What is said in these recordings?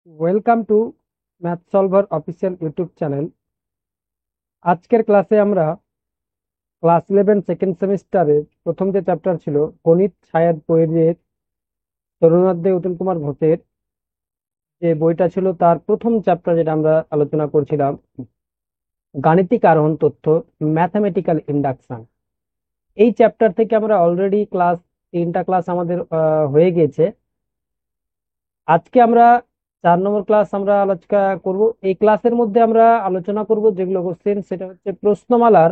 Welcome to math solver official YouTube channel. আজকের ক্লাসে আমরা ক্লাস 11 সেকেন্ড সেমিস্টারের প্রথম যে চ্যাপ্টার ছিল গণিত ছায়ার বইয়ের তরুণাধ্যায় উত্তম কুমার ঘোষের যে বইটা ছিল তার প্রথম চ্যাপ্টার যেটা আমরা আলোচনা করছিলাম, গাণিতিক আরোহণ তথ্য, ম্যাথামেটিক্যাল ইন্ডাকশন। এই চ্যাপ্টার থেকে আমরা অলরেডি তিনটা ক্লাস আমাদের হয়ে গিয়েছে। আজকে আমরা 4 নম্বর ক্লাস আমরা আলোচনা করব। এই ক্লাসের মধ্যে আমরা আলোচনা করব যেগুলো কোশ্চেন, সেটা হচ্ছে প্রশ্নমালার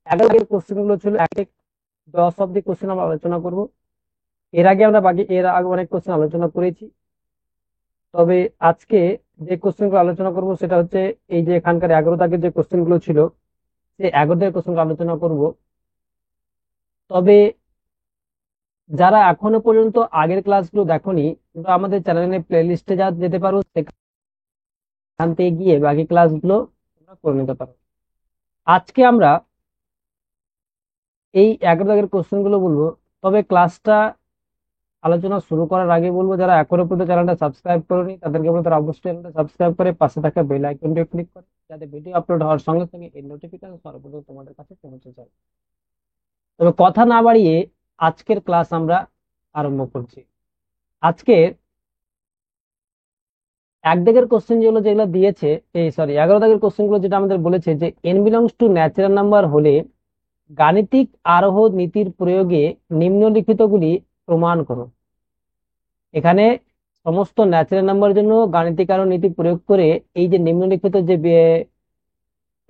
11 কোশ্চেন গুলো ছিল, 10 অব্দি কোশ্চেন আমরা আলোচনা করব। এর আগে অনেক কোশ্চেন আলোচনা করেছি, তবে আজকে যে কোশ্চেন গুলো আলোচনা করব সেটা হচ্ছে এই যে এখানকার 11 দাগের যে কোশ্চেন গুলো ছিল, সেই 11 দাগের কোশ্চেন আলোচনা করব। তবে যারা এখনো পর্যন্ত আগের ক্লাসগুলো দেখোনি, তোমরা আমাদের চ্যানেলের প্লে লিস্টে যেতে পারো, সেখান থেকে গিয়ে বাকি ক্লাসগুলো তোমরা করে নিতে পারো। আজকে আমরা এই 11 দাগের কোশ্চেন গুলো বলবো। তবে ক্লাসটা আলোচনা শুরু করার আগে বলবো, যারা এখনো পর্যন্ত চ্যানেলটা সাবস্ক্রাইব করেনি তাদেরকে বলবো তারা অবশ্যই চ্যানেলটা সাবস্ক্রাইব করে পাশে থাকা বেল আইকনটি ক্লিক করে, যাতে ভিডিও আপলোড হওয়ার সঙ্গে সঙ্গে এই নোটিফিকেশন সর্বপ্রথম তোমাদের কাছে পৌঁছে যায়। তবে কথা না বাড়িয়ে আজকের ক্লাস আমরা আরম্ভ করছি। আজকে 1 দাগের কোশ্চেন যেগুলো দিয়েছে, এই সরি 11 দাগের কোশ্চেন গুলো যেটা আমাদের বলেছে যে n belongs to natural number হলে গাণিতিক আরোহ নীতির প্রয়োগে নিম্নলিখিতগুলি প্রমাণ করো। এখানে সমস্ত ন্যাচারাল নাম্বারের জন্য গাণিতিক আরোহ নীতি প্রয়োগ করে এই যে নিম্নলিখিত যে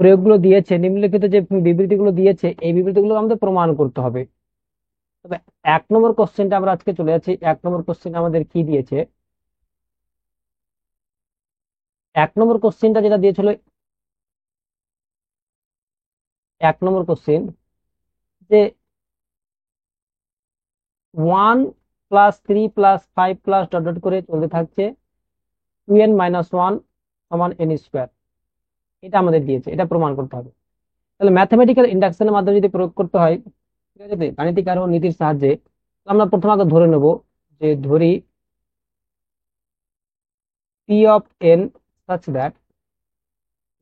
প্রয়োগগুলো দিয়েছে, নিম্নলিখিত যে বিবৃতিগুলো দিয়েছে, এই বিবৃতিগুলো আমাদের প্রমাণ করতে হবে। তবে 1 নম্বর কোশ্চেনটা আমরা আজকে চলে যাচ্ছি। 1 নম্বর কোশ্চেন আমাদের কি দিয়েছে? 1 নম্বর কোশ্চেনটা যেটা দিয়েছিল, 1 নম্বর কোশ্চেন যে 1 + 3 + 5 ডট ডট করে চলতে থাকছে 2n - 1 = n²। এটা আমাদের দিয়েছে, এটা প্রমাণ করতে হবে। তাহলে ম্যাথমেটিক্যাল ইন্ডাকশনের মাধ্যমে যদি প্রয়োগ করতে হয়, ঠিক আছে, গাণিতিক আরোহ নীতির সাহায্যে, আমরা প্রথমে আগে ধরে নেব যে ধরি p of n such that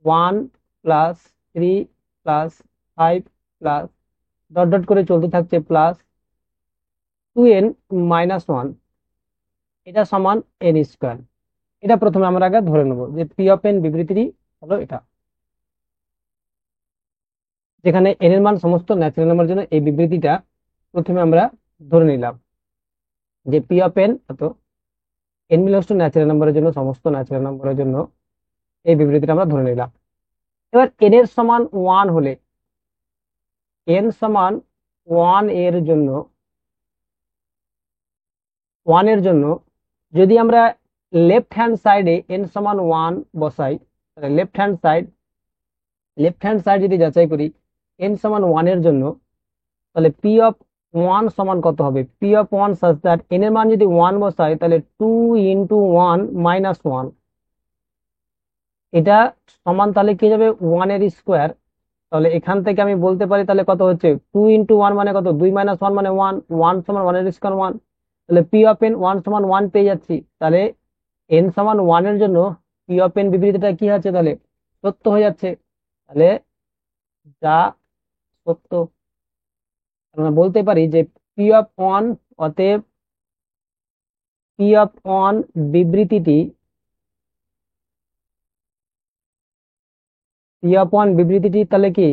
1 + 3 + 5 dot dot করে চলতে থাকছে প্লাস 2n - 1, এটা সমান n²। এটা প্রথমে আমরা আগে ধরে নেব যে p of n বিবৃতিটি হলো এটা, যেখানে n এর মান সমস্ত ন্যাচারাল নাম্বার জন্য এই বিবৃতিটা প্রথমে আমরা ধরে নিলাম যে p of n অত n বিলংস টু ন্যাচারাল নাম্বারের জন্য, সমস্ত ন্যাচারাল নাম্বারের জন্য এই বিবৃতিটা আমরা ধরে নিলাম। এবার n এর সমান 1 হলে, n সমান 1 এর জন্য, 1 এর জন্য যদি আমরা লেফট হ্যান্ড সাইডে n সমান 1 বসাই, তাহলে লেফট হ্যান্ড সাইড যদি যাচাই করি n সমান 1 এর জন্য, তাহলে p অফ 1 সমান কত হবে? p of 1 such that n এর মান যদি 1 বসাই তাহলে 2 × 1 - 1, এটা সমান তাহলে কি যাবে 1 এর স্কোয়ার। তাহলে এখান থেকে আমি বলতে পারি তাহলে কত হচ্ছে 2 × 1 মানে কত, 2 - 1 মানে 1, 1 সমান 1 এর স্কোয়ার 1। তাহলে p অফ n 1 সমান 1 পেয়ে যাচ্ছি। তাহলে n সমান 1 এর জন্য p অফ n বিবৃতিটা কি আছে, তাহলে সত্য হয়ে যাচ্ছে। তাহলে যা সত্য, আমরা বলতে পারি যে p অফ 1, অতএব p অফ 1 বিবৃতিটি, p অফ 1 বিবৃতিটি তাহলে কি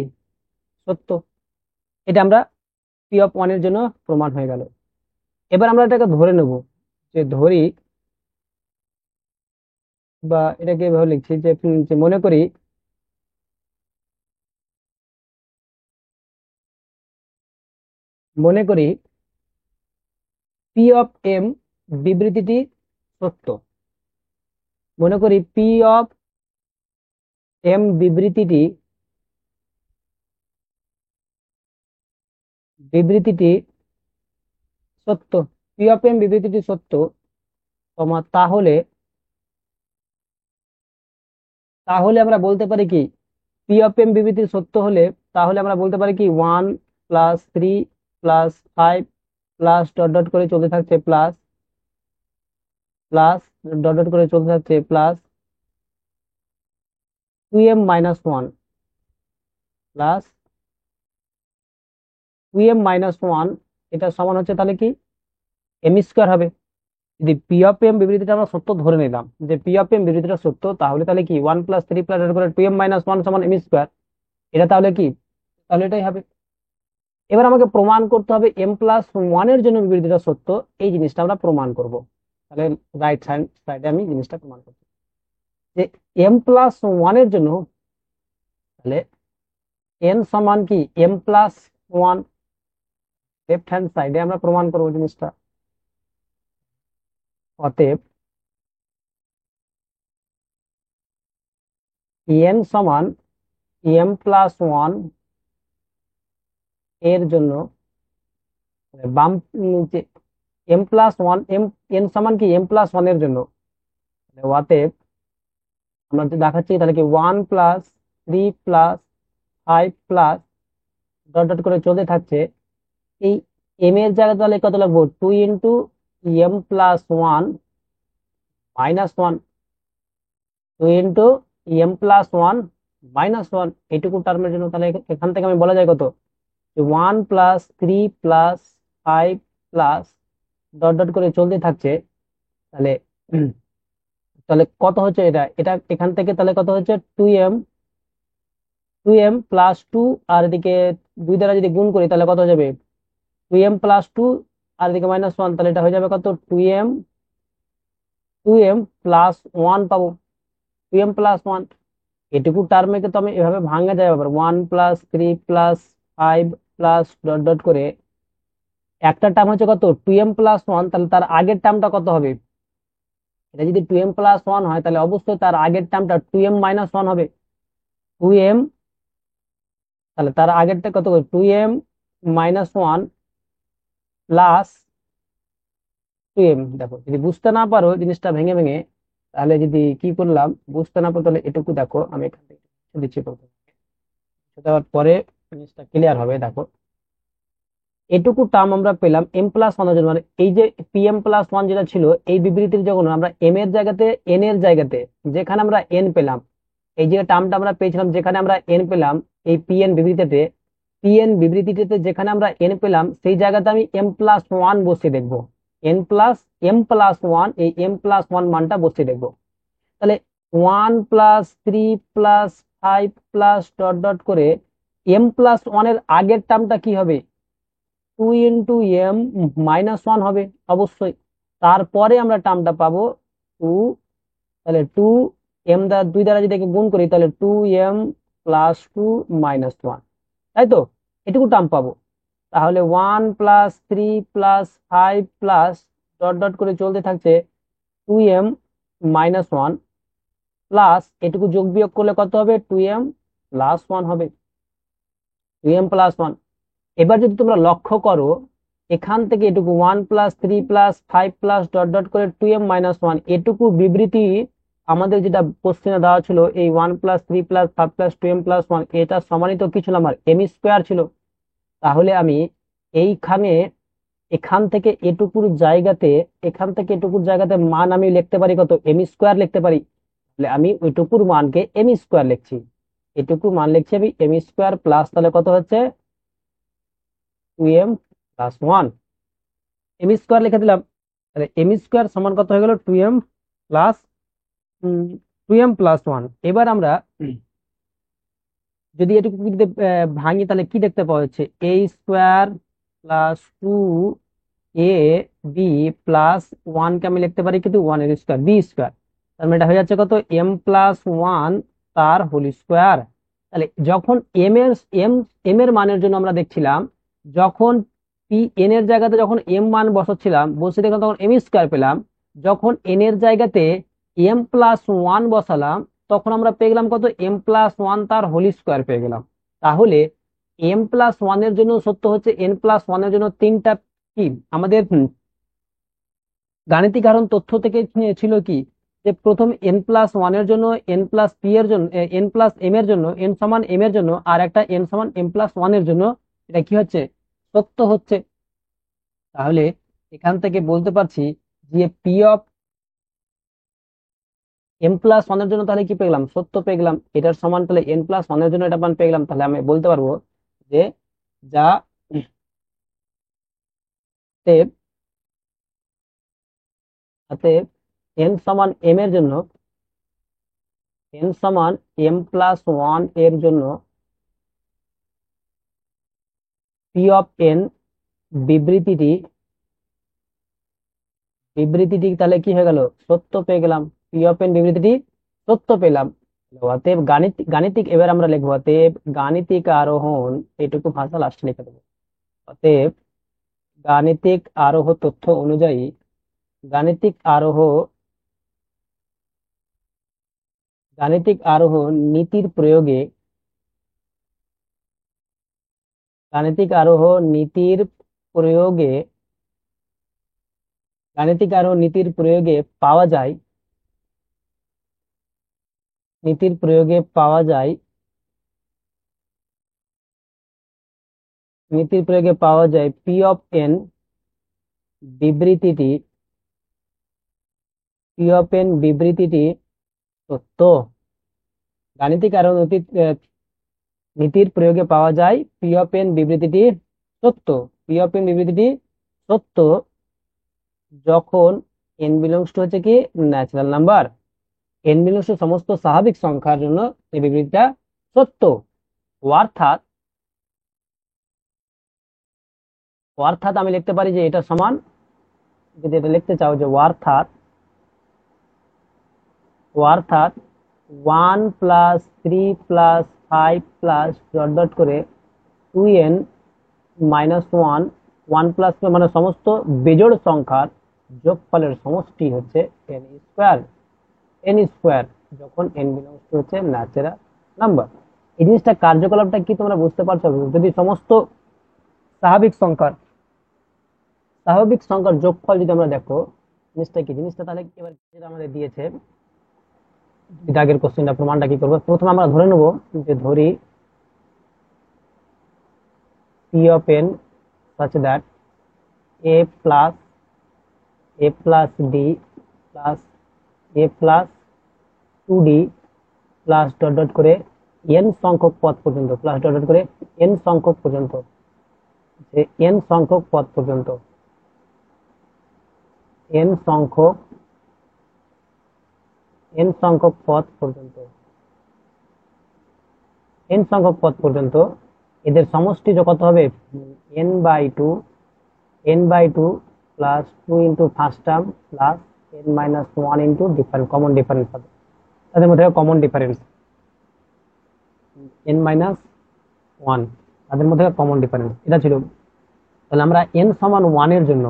সত্য। এটা আমরা p অফ 1 এর জন্য প্রমাণ হয়ে গেল। এবার আমরা এটাকে ধরে নেব যে ধরি, বা এটাকে এভাবে লিখছি যে যে মনে করি পি অফ এম বিবৃতিটি সত্য। মনে করি পি অফ এম বিবৃতিটি সত্য, পি অফ এম বিবৃতিটি সত্য, তাহলে তাহলে আমরা বলতে পারি কি, পি অফ এম বিবৃতি সত্য হলে তাহলে আমরা বলতে পারি কি 1 + 3 + 5 প্লাস ডট ডট করে চলতে থাকছে প্লাস প্লাস ডট ডট করে চলতে থাকছে প্লাস 2m-1 প্লাস 2m-1, এটা সমান হচ্ছে তাহলে কি এম স্কোয়ার হবে। যদি পি অফ এম বিবৃতিটা আমরা সত্য ধরে নিলাম যে পি অফ এম বিবৃতিটা সত্য, তাহলে তাহলে কি 1 + 3 + করে 2m-1 সমান এম স্কোয়ার। এটা তাহলে কি, তাহলে এটাই হবে। এবার আমাকে প্রমাণ করতে হবে m+1 এর জন্য বিবৃতিটা সত্য। এই জিনিসটা আমরা প্রমাণ করব। তাহলে রাইট হ্যান্ড সাইডে আমি জিনিসটা প্রমাণ করছি যে m+1 এর জন্য, তাহলে n সমান কি m+1, লেফট হ্যান্ড সাইডে আমরা প্রমাণ করবো জিনিসটা। অতএব n সমান m+1 এর জন্য, বাম নিচে m+1, n সমান কি m+1 এর জন্য। অতএব আমরা যদি দেখাচ্ছি তাহলে কি 1+3+5 প্লাস ডট ডট করে চলতে থাকছে। এই এম এর জায়গায় তাহলে কত লাগবো, 2 × m+1 - 1, 2 × m+1 - 1, এইটুকু টার্মের জন্য। তাহলে এখান থেকে আমি বলা যায় কত, 1+3+5 প্লাস ডট ডট করে চলতে থাকছে। তাহলে তাহলে কত হচ্ছে এটা, এটা এখান থেকে তাহলে কত হচ্ছে 2m+2, আর এদিকে 2 দ্বারা যদি গুণ করি তাহলে কত হয়ে যাবে 2m+2, আর এদিকে -1, তাহলে এটা হয়ে যাবে কত 2m+1 পাবো। 2m+1 এটুকু টার্মে তো আমি এভাবে ভাঙা যায় আবার 1+3+5 প্লাস ডট ডট করে। একটা টার্ম হচ্ছে কত 2m+1, তাহলে তার আগের টার্মটা কত হবে, এটা যদি 2m+1 হয় তাহলে অবশ্যই তার আগের টার্মটা 2m-1 হবে। 2m, তাহলে তার আগেরটা কত, 2m-1 প্লাস 2m। দেখো যদি বুঝতে না পারো জিনিসটা ভেঙে ভেঙে, তাহলে যদি কি করলাম বুঝতে না পারো তাহলে এটুকু দেখো, আমি এখান থেকে দিচ্ছি প্রথমে, দেওয়ার পরে জিনিসটা ক্লিয়ার হবে। দেখো এটুকু টার্ম আমরা পেলাম m+1 এর জন্য, মানে এই যে pm+1 যেটা ছিল এই বিবৃতির যখন আমরা m এর জায়গাতে n এর জায়গাতে যেখানে আমরা n পেলাম, এই যে টার্মটা আমরা পেয়েছিলাম যেখানে আমরা n পেলাম, এই পিএন বিবৃতিতে যেখানে আমরা n পেলাম সেই জায়গাতে আমি m+1 বসিয়ে দেখবো। m+1, এই m+1 মানটা বসিয়ে দেখবো। তাহলে 1+3+5 প্লাস ডট ডট করে m+1 এর আগের টার্মটা কি হবে, 2 × m-1 হবে অবশ্যই। তারপরে আমরা টার্মটা পাবো 2, তাহলে 2m দ্বারা 2 দ্বারা যদি একে গুণ করি তাহলে 2m+2-1, তাই তো, এটুকু টার্ম পাবো। তাহলে 1+3+5 প্লাস ডট ডট করে চলতে থাকছে 2m-1 প্লাস এটুকু যোগ বিয়োগ করলে কত হবে 2m+1 হবে। 2m+1, এবার যদি তোমরা লক্ষ্য করো এখান থেকে এটুকু 1+3+5 প্লাস ডট ডট করে 2m-1, এটুকু বিবৃতি আমাদের যেটা কোশ্চেনে দেওয়া ছিল এই 1+3+5 প্লাস 2m+1, এটা সমানিত কি ছিল আমার এম স্কোয়ার ছিল। তাহলে আমি এইখানে এখান থেকে এটুকুর জায়গাতে, এখান থেকে এটুকুর জায়গাতে মান আমি লিখতে পারি কত, এম স্কোয়ার লিখতে পারি। তাহলে আমি ওইটুকুর মানকে এম স্কোয়ার লিখছি, এটুকু মান লিখছি আমি এম স্কোয়ার প্লাস তাহলে কত হচ্ছে 2m+1, এম স্কোয়ার লিখে দিলাম। তাহলে এম স্কোয়ার সমান কত হয়ে গেল 2m+1। এবার আমরা যদি এটুকু যদি ভাঙি তাহলে কি দেখতে পাওয়া যাচ্ছে, a² + 2ab+1 কে আমি লিখতে পারি কিন্তু 1 এর স্কোয়ার b², তার মানে এটা হয়ে যাচ্ছে কত m+1 তার হোল স্কোয়ার। তাহলে যখন এম এর এম এম এর মানের জন্য আমরা দেখছিলাম, যখন পি এন এর জায়গাতে যখন এম মান বসাচ্ছিলাম বসে দেখলাম তখন এম স্কোয়ার পেলাম। যখন এন এর জায়গাতে m+1 বসালাম তখন আমরা পেয়ে গেলাম কত m+1 তার হোল স্কোয়ার পেয়ে গেলাম। তাহলে m+1 এর জন্য সত্য হচ্ছে, n+1 এর জন্য তিনটা কি আমাদের গাণিতিক কারণ তথ্য থেকে ছিল কি, যে প্রথম n+1 এর জন্য n+p এর জন্য n+m এর জন্য n সমান m এর জন্য, আর একটা n সমান m+1 এর জন্য এটা কি হচ্ছে সত্য হচ্ছে। তাহলে এখান থেকে বলতে পারছি যে m+1 এর জন্য তাহলে কি পেলাম, সত্য পেয়ে গেলাম। এটার সমান তাহলে n+1 এর জন্য এটা মান পেয়ে গেলাম। তাহলে আমি বলতে পারবো যে যা অতএব অতএব n সমান m এর জন্য, n সমান m+1 এর জন্য p অফ n বিবৃতিটি বিবৃতিটি তাহলে কি হয়ে গেল, সত্য পেয়ে গেলাম। পি অফ এন বিবৃতিটি সত্য পেলাম। অতএব গাণিতিক এবার আমরা লিখবো, অতএব গাণিতিক আরোহণ, এটুকু ভাষা লাস্টে লিখে দেবো। অতএব গাণিতিক আরোহ তথ্য অনুযায়ী গাণিতিক আরোহ গাণিতিক আরোহ নীতির প্রয়োগে গাণিতিক আরোহ নীতির প্রয়োগে গাণিতিক আরোহ নীতির প্রয়োগে পাওয়া যায় নীতির প্রয়োগে পাওয়া যায় নীতির প্রয়োগে পাওয়া যায় পি অফ এন বিবৃতিটি সত্য। গাণিতিক আরোহ নীতির প্রয়োগে পাওয়া যায় পি অফ এন বিবৃতিটি সত্য। পি অফ এন বিবৃতিটি সত্য যখন এন বিলংস টু হচ্ছে কি natural number, N belongs two সমস্ত স্বাভাবিক সংখ্যার জন্য এই বিবৃতিটা সত্য। অর্থাৎ অর্থাৎ আমি লিখতে পারি যে এটা সমান, যদি এটা লিখতে চাও যে অর্থাৎ অর্থাৎ 1+3+5 ডট ডট করে 2n-1 1 প্লাস মানে সমস্ত বেজোড় সংখ্যার যোগফলের সমষ্টি হচ্ছে n স্কোয়ার যখন n বিলংস টু হচ্ছে ন্যাচারাল নাম্বার। এই জিনিসটা কার্যকলাপটা কি তোমরা বুঝতে পারছো? যদি সমস্ত স্বাভাবিক সংখ্যার যোগফল যদি আমরা দেখো, জিনিসটা তাহলে এবার যেটা আমাদের দিয়েছে, এটা আগের কোশ্চেনটা প্রমাণটা কি করবো, প্রথমে আমরা ধরে নেবো যে ধরি P of N such that a plus d plus a plus 2d plus dot dot করে n সংখ্যক পদ পর্যন্ত, প্লাস ডট ডট করে n সংখ্যক পর্যন্ত, যে n সংখ্যক পদ পর্যন্ত n সংখ্যক পদ পর্যন্ত এদের সমষ্টি কত হবে, n/2 plus 2 into first term plus n-1 into common difference হবে, তাদের মধ্যে কমন ডিফারেন্স n-1, তাদের মধ্যে কমন ডিফারেন্স এটা ছিল। তাহলে আমরা n সমান 1 এর জন্য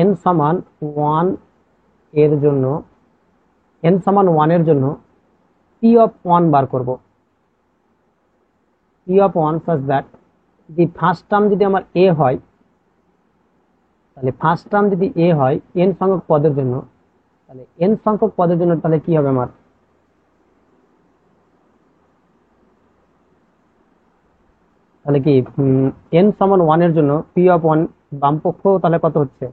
n সমান 1 এর জন্য p অফ 1 বার করব। p অফ 1 such that যদি ফার্স্ট টার্ম যদি আমার a হয়, তাহলে ফার্স্ট টার্ম যদি a হয় n সংখ্যক পদের জন্য, তাহলে n সংখ্যক পদের জন্য তাহলে কি হবে আমার, তাহলে কি n সমান 1 এর জন্য p অফ 1 বাম পক্ষ তাহলে কত হচ্ছে,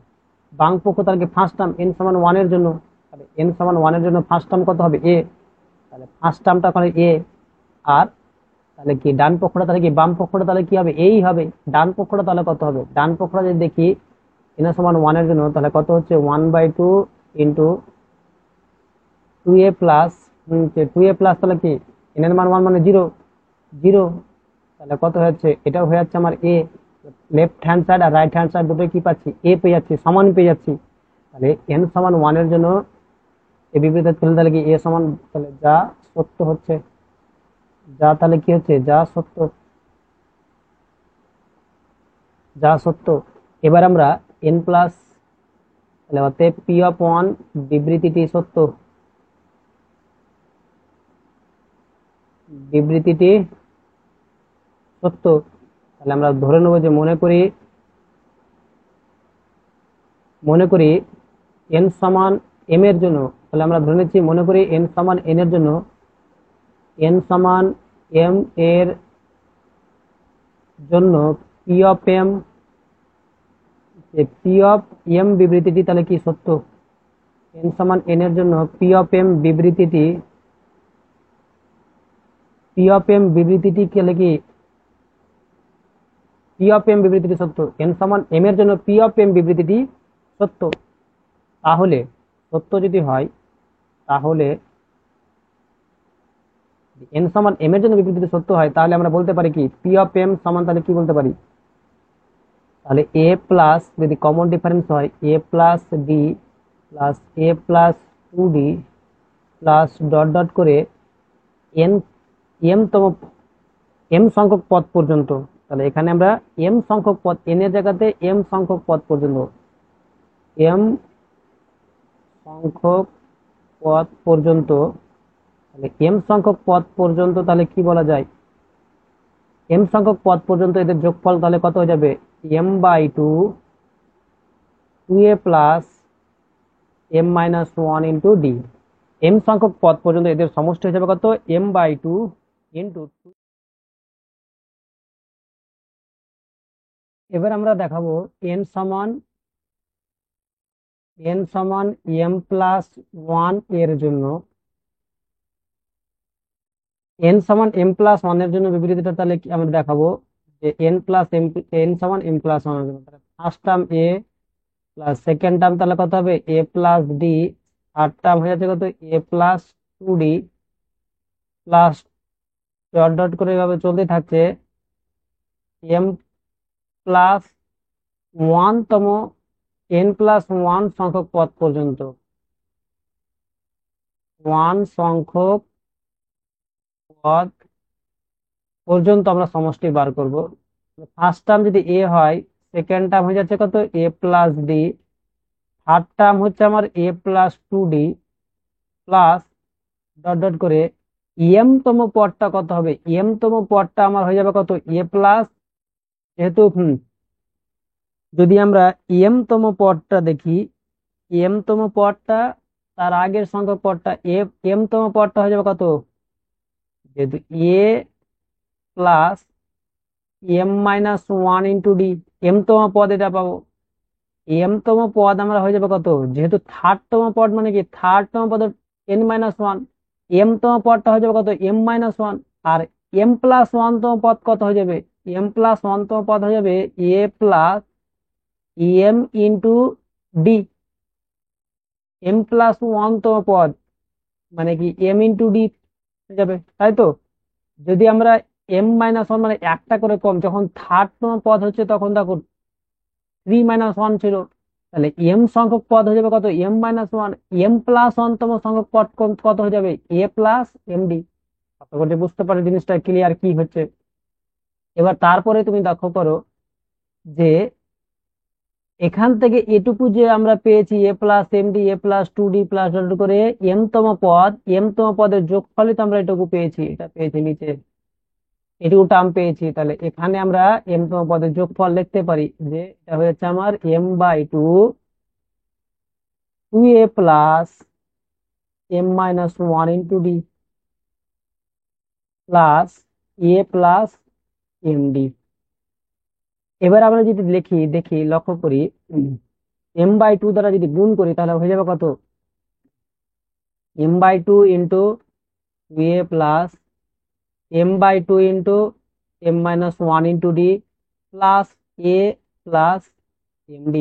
বাম পক্ষ তাহলে ফার্স্ট টার্ম n সমান 1 এর জন্য, তাহলে n সমান 1 এর জন্য ফার্স্ট টার্ম কত হবে a, তাহলে ফার্স্ট টার্মটা করে a, আর তাহলে কি ডান পক্ষটা তাহলে কি বাম পক্ষটা তাহলে কি হবে এই হবে, ডান পক্ষটা তাহলে কত হবে, ডান পক্ষটা যদি দেখি n সমান 1 এর জন্য তাহলে কত হচ্ছে 1/2 into 2a plus 2a plus তাহলে কি n এর মান 1 মানে 0 তাহলে কত হচ্ছে, এটাও হয়ে যাচ্ছে আমার a, লেফট হ্যান্ড সাইড আর রাইট হ্যান্ড সাইড দুটোই কি পাচ্ছি a পেয়ে যাচ্ছি, সমান পেয়ে যাচ্ছি। তাহলে n সমান 1 এর জন্য এই বিবৃতি তাহলে কি a সমান, তাহলে যা সত্য হচ্ছে, যা তাহলে কি হচ্ছে যা সত্য। এবার আমরা n প্লাস, তাহলে অতএব p অফ 1 বিবৃতিটি সত্য, তাহলে আমরা ধরে নেবো যে মনে করি n সমান m এর জন্য, তাহলে আমরা ধরে নিচ্ছি মনে করি n সমান n এর জন্য, n সমান m এর জন্য p অফ m বিবৃতিটি তাহলে কি সত্য, n সমান n এর জন্য p অফ m বিবৃতিটি কি হলে কি p অফ m বিবৃতিটি সত্য, n সমান m এর জন্য p অফ m বিবৃতিটি সত্য। তাহলে সত্য যদি হয়, তাহলে n সমান m এর জন্য বিবৃতিটি সত্য হয়, তাহলে আমরা বলতে পারি কি p অফ m সমান, তাহলে কি বলতে পারি, তাহলে a প্লাস, যদি কমন ডিফারেন্স হয়, a plus d plus a plus 2d plus dot dot করে n m সংখ্যক পদ পর্যন্ত। তাহলে এখানে আমরা m সংখ্যক পদ, n এর জায়গাতে m সংখ্যক পদ পর্যন্ত, m সংখ্যক পদ পর্যন্ত, তাহলে m সংখ্যক পদ পর্যন্ত, তাহলে কি বলা যায়, m সংখ্যক পদ পর্যন্ত এদের যোগফল তাহলে কত হয়ে যাবে, m/2 2a plus m minus 1 into d। m সংখ্যক পদ পর্যন্ত এদের সমষ্টি হয়ে যাবে কত, m/2 ইন্টু। এবার আমরা দেখাবো n সমান m প্লাস 1 এর জন্য, n সমান m প্লাস 1 এর জন্য বিবৃতিটা তাহলে কি আমরা দেখাবো, যে n সমান m প্লাস 1 এর জন্য first term a plus second term তাহলে কত হবে, a plus d, third term হয়ে যাচ্ছে কত, a plus 2d plus dot dot করে এভাবে চলতে থাকছে m প্লাস 1 তম n প্লাস 1 সংখ্যক পদ পর্যন্ত, 1 সংখ্যক পদ পর্যন্ত আমরা সমষ্টি বার করব। ফার্স্ট টার্ম যদি a হয়, সেকেন্ড টার্ম হয়ে যাচ্ছে কত, a plus d, third term হচ্ছে আমার a plus 2d plus dot dot করে m তম পদটা কত হবে, m তম পদটা আমার হয়ে যাবে কত, a প্লাস, যেহেতু যদি আমরা m তম পদটা দেখি, m তম পদটা তার আগের সংখ্যক পদটা m তম পদটা হয়ে যাবে কত, যেহেতু a plus m minus 1 into d, m তম পদ এটা পাবো, m তম পদ আমরা হয়ে যাবে কত, যেহেতু থার্ড তম পদ মানে কি, থার্ড তম পদ n মাইনাস 1, m তম পদটা হয়ে যাবে কত, m মাইনাস 1, আর m প্লাস 1 তম পদ কত হয়ে যাবে, m প্লাস 1 তম পদ হয়ে যাবে a plus m into d, m plus 1 তম পদ মানে কি m ইন্টু d হয়ে যাবে, তাই তো। যদি আমরা m মাইনাস 1 মানে একটা করে কম, যখন থার্ড তম পদ হচ্ছে তখন দেখো 3 মাইনাস 1 ছিল, তাহলে m সংখ্যক পদ হয়ে যাবে কত, m মাইনাস 1, m প্লাস 1 তম সংখ্যক পদ কত হয়ে যাবে, a প্লাস md। আশা করি বুঝতে পারো জিনিসটা ক্লিয়ার কি হচ্ছে। এবার তারপরে তুমি দেখো করো যে এখান থেকে এটুকু যে আমরা পেয়েছি a plus md, a plus 2d plus করে m তম পদের যোগফলই তো আমরা এটুকু পেয়েছি, এটা পেয়েছি নিচে, এটুকু টার্ম পেয়েছি। তাহলে এখানে আমরা m তম পদের যোগফল লিখতে পারি, যে এটা হয়েছে আমার m/2 2a plus m minus 1 into d plus a plus md। এবার আমরা যদি দেখি লক্ষ্য করি, m/2 দ্বারা যদি গুণ করি তাহলে হয়ে যাবে কত, m/2 into 2a plus m/2 into m minus 1 into d plus a plus md।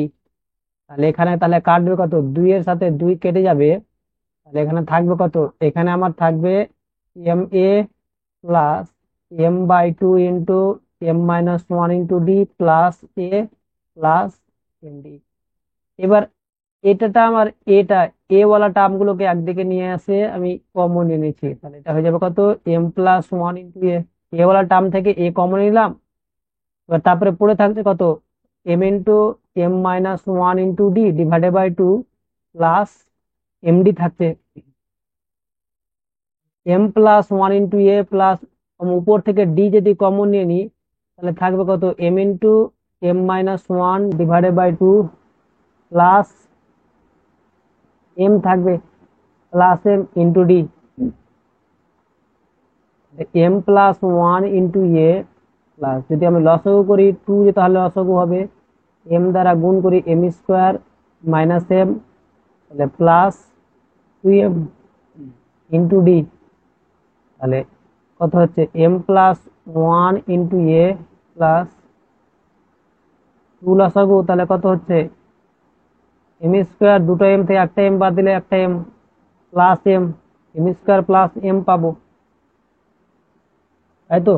তাহলে এখানে তাহলে কাটবে কত, 2 এর সাথে 2 কেটে যাবে, তাহলে এখানে থাকবে কত, এখানে আমার থাকবে ma plus m/2 into m minus 1 into d plus a plus md। এবার এটা আমার এ ওয়ালা টার্ম গুলোকে একদিকে নিয়ে আসে আমি কমন নিয়ে নিচ্ছি, তাহলে এটা হয়ে যাবে কত, m প্লাস 1 ইন্টু এ ওয়ালা টার্ম থেকে এ কমন নিলাম। এবার তারপরে পড়ে থাকছে কত, m into m minus 1 into d divided by 2 plus md থাকছে, m প্লাস 1 ইন্টু এ প্লাস উপর থেকে d যদি কমন নিয়ে নিই তাহলে থাকবে কত, m into m minus 1 divided by 2 plus m থাকবে plus m into d, m plus 1 into এ প্লাস, যদি আমি লসাগু করি 2 তাহলে লসাগু হবে, m দ্বারা গুণ করি m স্কোয়ার মাইনাস m, তাহলে প্লাস 2m ইন্টু ডি, তাহলে কত হচ্ছে m প্লাস 1 ইন্টু এ প্লাস 2 লসাগু, তাহলে কত হচ্ছে এম স্কোয়ার, দুটো এম থেকে একটা এম বাদ দিলে একটা M plus M square plus M পাবো, তাই তো।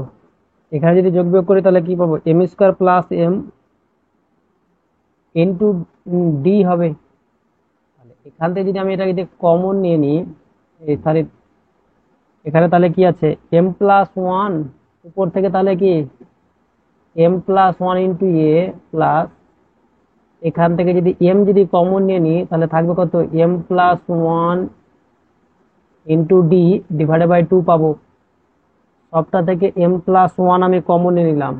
এখানে যদি যোগ বিয়োগ করি তাহলে কি পাবো, M square plus M into D হবে। তাহলে এখান থেকে যদি আমি এটা যদি কমন নিয়ে নিই, সরি এখানে তাহলে কি আছে এম প্লাস ওয়ান, উপর থেকে তাহলে কি এম প্লাস ওয়ান ইন্টু এ প্লাস, এখান থেকে যদি এম যদি কমন নিয়ে নিই তাহলে থাকবে কত m plus one into d divided by 2 পাবো। সবটা থেকে এম প্লাস ওয়ান আমি কমন নিয়ে নিলাম,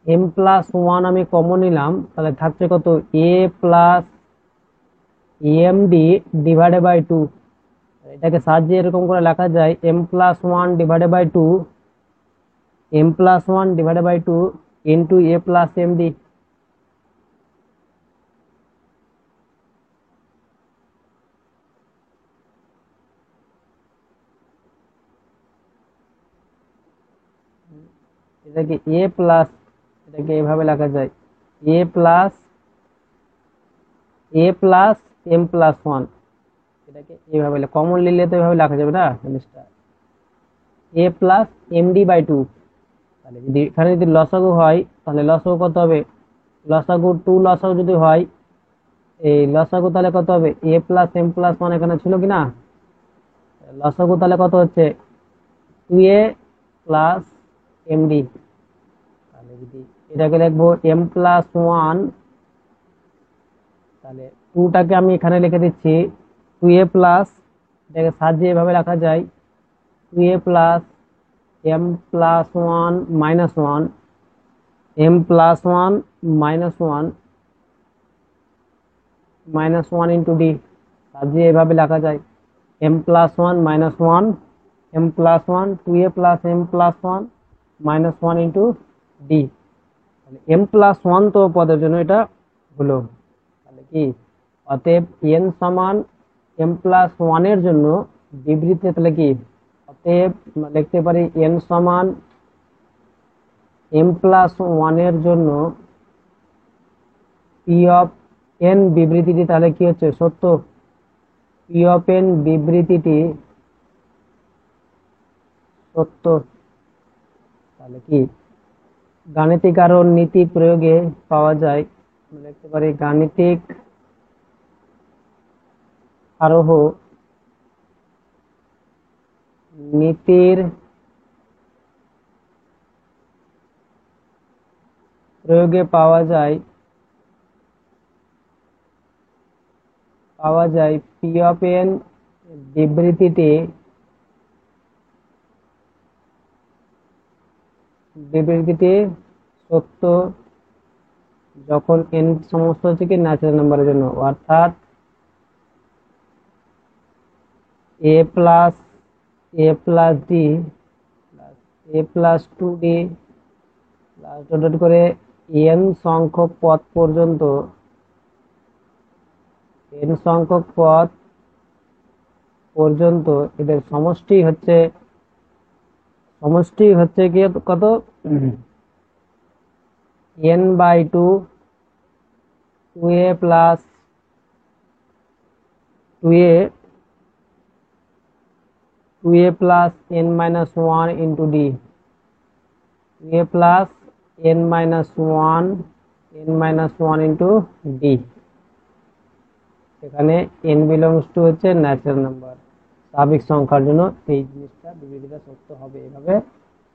এম প্লাস ওয়ান আমি কমন নিলাম, তাহলে থাকছে কত a plus m d divided by 2। এটাকে সাহায্যে এরকম করে লেখা যায় M plus one divided by 2, m plus one divided by 2 into A plus m d. এটাকে এ প্লাস, এটাকে এভাবে লেখা যায় a plus M plus one, এটাকে এইভাবে কমন নিলে তো এভাবে লেখা যাবে না জিনিসটা, এ প্লাস এম ডি বাই 2। তাহলে যদি এখানে যদি লসাগু হয় তাহলে লসাগু কত হবে, লসাগু 2 লসাগু যদি হয়, এই লসাগু তাহলে কত হবে এ প্লাস এম প্লাস ওয়ান, এখানে ছিল কি না, লসাগু তাহলে কত হচ্ছে 2a প্লাস এম ডি। তাহলে যদি এটাকে লিখবো এম প্লাস ওয়ান, তাহলে 2টাকে আমি এখানে লিখে দিচ্ছি 2a প্লাস, এটাকে সাজিয়ে এভাবে লেখা যায় 2a plus M plus one minus one, M plus one minus one minus one into D, সাজিয়ে এভাবে লেখা যায় M plus one minus one, M plus one 2a plus M plus one minus one into D. M plus one তো পদের জন্য এটা হলো, তাহলে কি অতএব এন সমান এম প্লাস ওয়ানের জন্য বিবৃতি, তাহলে কি অতএব লিখতে পারি এন সমান এম প্লাস ওয়ানের জন্য পি অফ এন বিবৃতিটি তাহলে কি হচ্ছে সত্য, পি অফ এন বিবৃতিটি সত্য। তাহলে কি গাণিতিক আরো নীতি প্রয়োগে পাওয়া যায়, লিখতে পারি গাণিতিক আরোহ নীতির প্রয়োগে পাওয়া যায় পি অফ এন বিবৃতিটি সত্য যখন এন সমস্ত হচ্ছে কি ন্যাচারাল নাম্বারের জন্য, অর্থাৎ এ প্লাস ডি প্লাস এ প্লাস 2d প্লাস ডট করে এন সংখ্যক পদ পর্যন্ত, এন সংখ্যক পদ পর্যন্ত এদের সমষ্টি হচ্ছে কি কত N by 2, 2a plus 2a plus N minus one into D, 2a plus N minus one into D. এখানে এন বিলংস টু হচ্ছে ন্যাচারাল নাম্বার, স্বাভাবিক সংখ্যার জন্য এই জিনিসটা বিবৃতিটা সত্য হবে, এইভাবে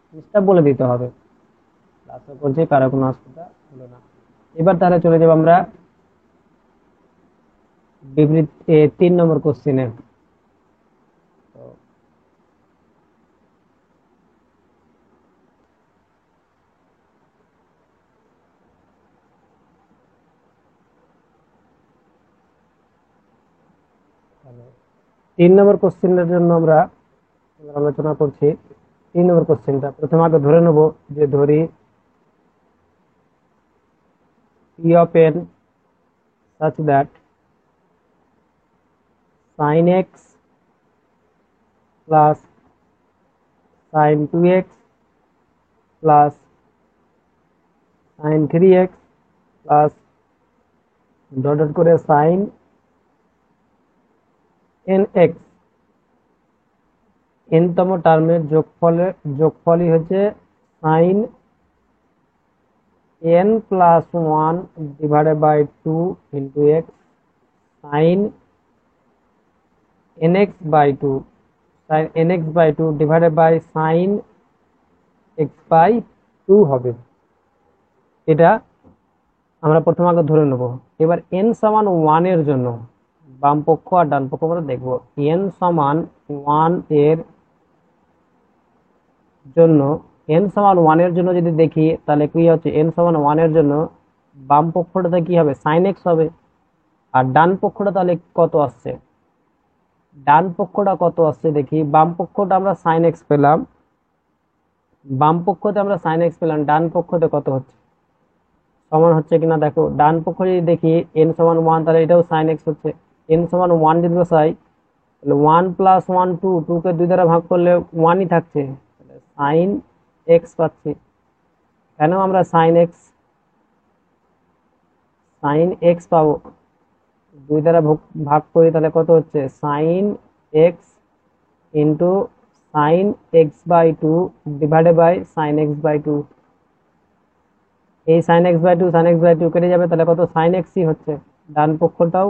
জিনিসটা বলে দিতে হবে। আশা করছি কারো কোনো অসুবিধা হলো না। এবার তাহলে চলে যাবো আমরা বিবৃতি 3 নম্বর কোশ্চেনে। তো 3 নম্বর কোশ্চেনের জন্য আমরা আলোচনা করছি। 3 নম্বর কোশ্চেনটা প্রথমে আগে ধরে নেব, যে ধরি P of N such that sine x plus sine 2x plus sine 3x plus dot dot করে সাইন nx, তম টার্মের যোগফলই হচ্ছে sine n plus 1 divided by 2 into x sine nx by 2 sine nx by 2 divided by sine x by 2 হবে। এটা আমরা প্রথম আগে ধরে নেব। এবার n সমান 1 এর জন্য বাম পক্ষ আর ডান পক্ষ আমরা দেখব। n সমান 1 এর জন্য n সমান 1 এর জন্য যদি দেখি তাহলে কি হচ্ছে, n সমান 1 এর জন্য বাম পক্ষটাতে কি হবে, সাইন এক্স হবে। আর ডান পক্ষটা তাহলে কত আসছে, ডান পক্ষটা কত আসছে দেখি। বাম পক্ষটা আমরা সাইন এক্স পেলাম, বাম পক্ষতে আমরা সাইন এক্স পেলাম, ডান পক্ষতে কত হচ্ছে, সমান হচ্ছে কিনা দেখো। ডান পক্ষ যদি দেখি n সমান 1 তাহলে এটাও সাইন এক্স হচ্ছে। n সমান 1 যদি বসাই তাহলে 1 প্লাস 1 2, 2 কে 2 দ্বারা ভাগ করলে 1ই থাকছে, সাইন এক্স পাচ্ছি। কেন আমরা সাইন এক্স পাবো, 2 দ্বারা ভাগ করি তাহলে কত হচ্ছে, sine X into sine x by 2 divided by sine x by 2। এই sine x by 2 sine x by 2 কেটে যাবে, তাহলে কত, সাইন এক্সই হচ্ছে। ডান পক্ষটাও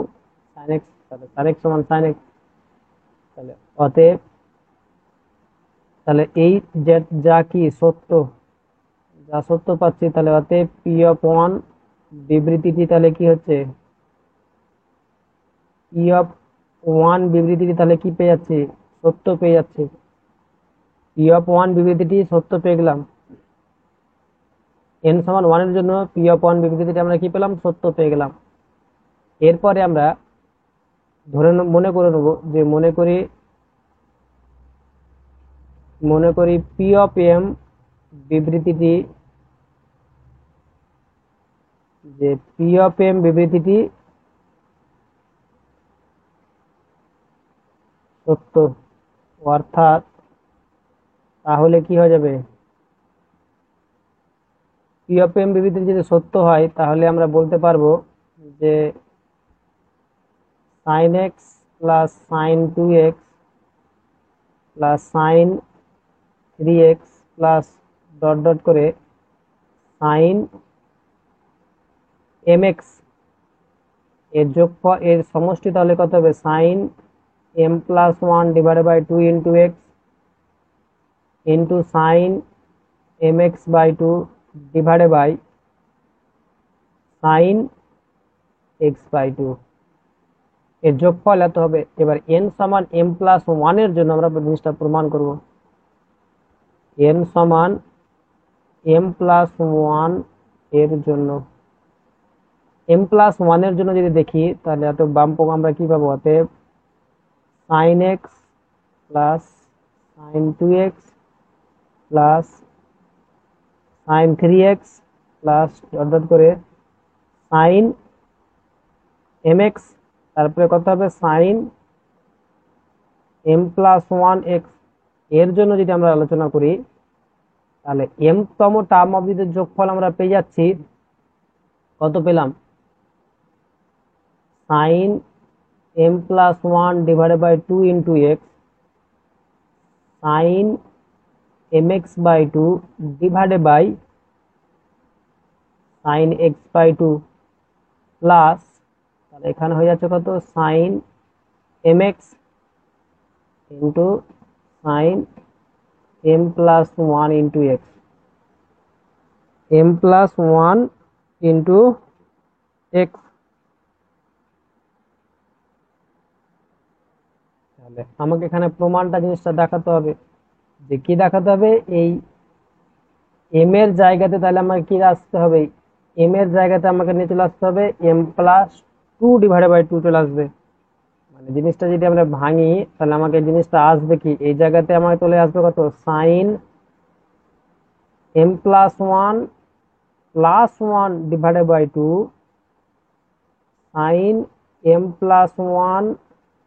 সাইন এক্স, তাহলে সাইন এক্স সমান সাইন এক্স। তাহলে অতএব তাহলে এই যা কি সত্য, যা সত্য পাচ্ছি, তাহলে অতএব পি অফ 1 বিবৃতিটি তাহলে কি হচ্ছে, পি অফ 1 বিবৃতিটি তাহলে কি পেয়ে যাচ্ছি, সত্য পেয়ে যাচ্ছি। পি অফ 1 বিবৃতিটি সত্য পেয়ে গেলাম। n সমান 1 এর জন্য পি অফ 1 বিবৃতিটি আমরা কি পেলাম, সত্য পেয়ে গেলাম। এরপরে আমরা মনে করে নেব যে মনে করি পি অফ এম বিবৃতিটি, যে পি অফ এম বিবৃতিটি সত্য। অর্থাৎ তাহলে কি হয়ে যাবে, পি অফ এম বিবৃতি যদি সত্য হয় তাহলে আমরা বলতে পারবো যে sine x plus sine 2x plus sine 3x plus dot dot করে সাইন mx এর যোগফল, এর সমষ্টি তাহলে কত হবে, sine m plus 1 divided by 2 into x into sine mx by 2 divided by sine x by 2 এর যোগফল এত হবে। এবার n সমান m প্লাস 1 এর জন্য আমরা জিনিসটা প্রমাণ করব। n সমান m প্লাস 1 এর জন্য, m প্লাস 1 এর জন্য যদি দেখি তাহলে এত বাম পক্ষ আমরা কি পাবো, অতএব sine x plus sine 2x plus sine 3x plus dot dot করে সাইন mx, তারপরে কত হবে, সাইন m প্লাস 1x। এর জন্য যদি আমরা আলোচনা করি তাহলে m তম টার্ম অবধিদের যোগফল আমরা পেয়ে যাচ্ছি, কত পেলাম, sine m plus 1 divided by 2 into x sine mx by 2 divided by sine x by 2 plus, তাহলে এখানে হয়ে যাচ্ছে কত, sine mx into sine m plus 1 into X, m plus 1 into x. তাহলে আমাকে এখানে প্রমাণটা জিনিসটা দেখাতে হবে, যে কি দেখাতে হবে, এই m এর জায়গাতে তাহলে আমাকে কি আসতে হবে, m এর জায়গাতে আমাকে নিয়ে চলে আসতে হবে m প্লাস 2 ডিভাইডেড বাই 2 চলে আসবে। মানে জিনিসটা যদি আমরা ভাঙি তাহলে আমাকে জিনিসটা আসবে কি, এই জায়গাতে আমাকে চলে আসবে কত, sine m plus 1 plus 1 divided by 2 sine m plus 1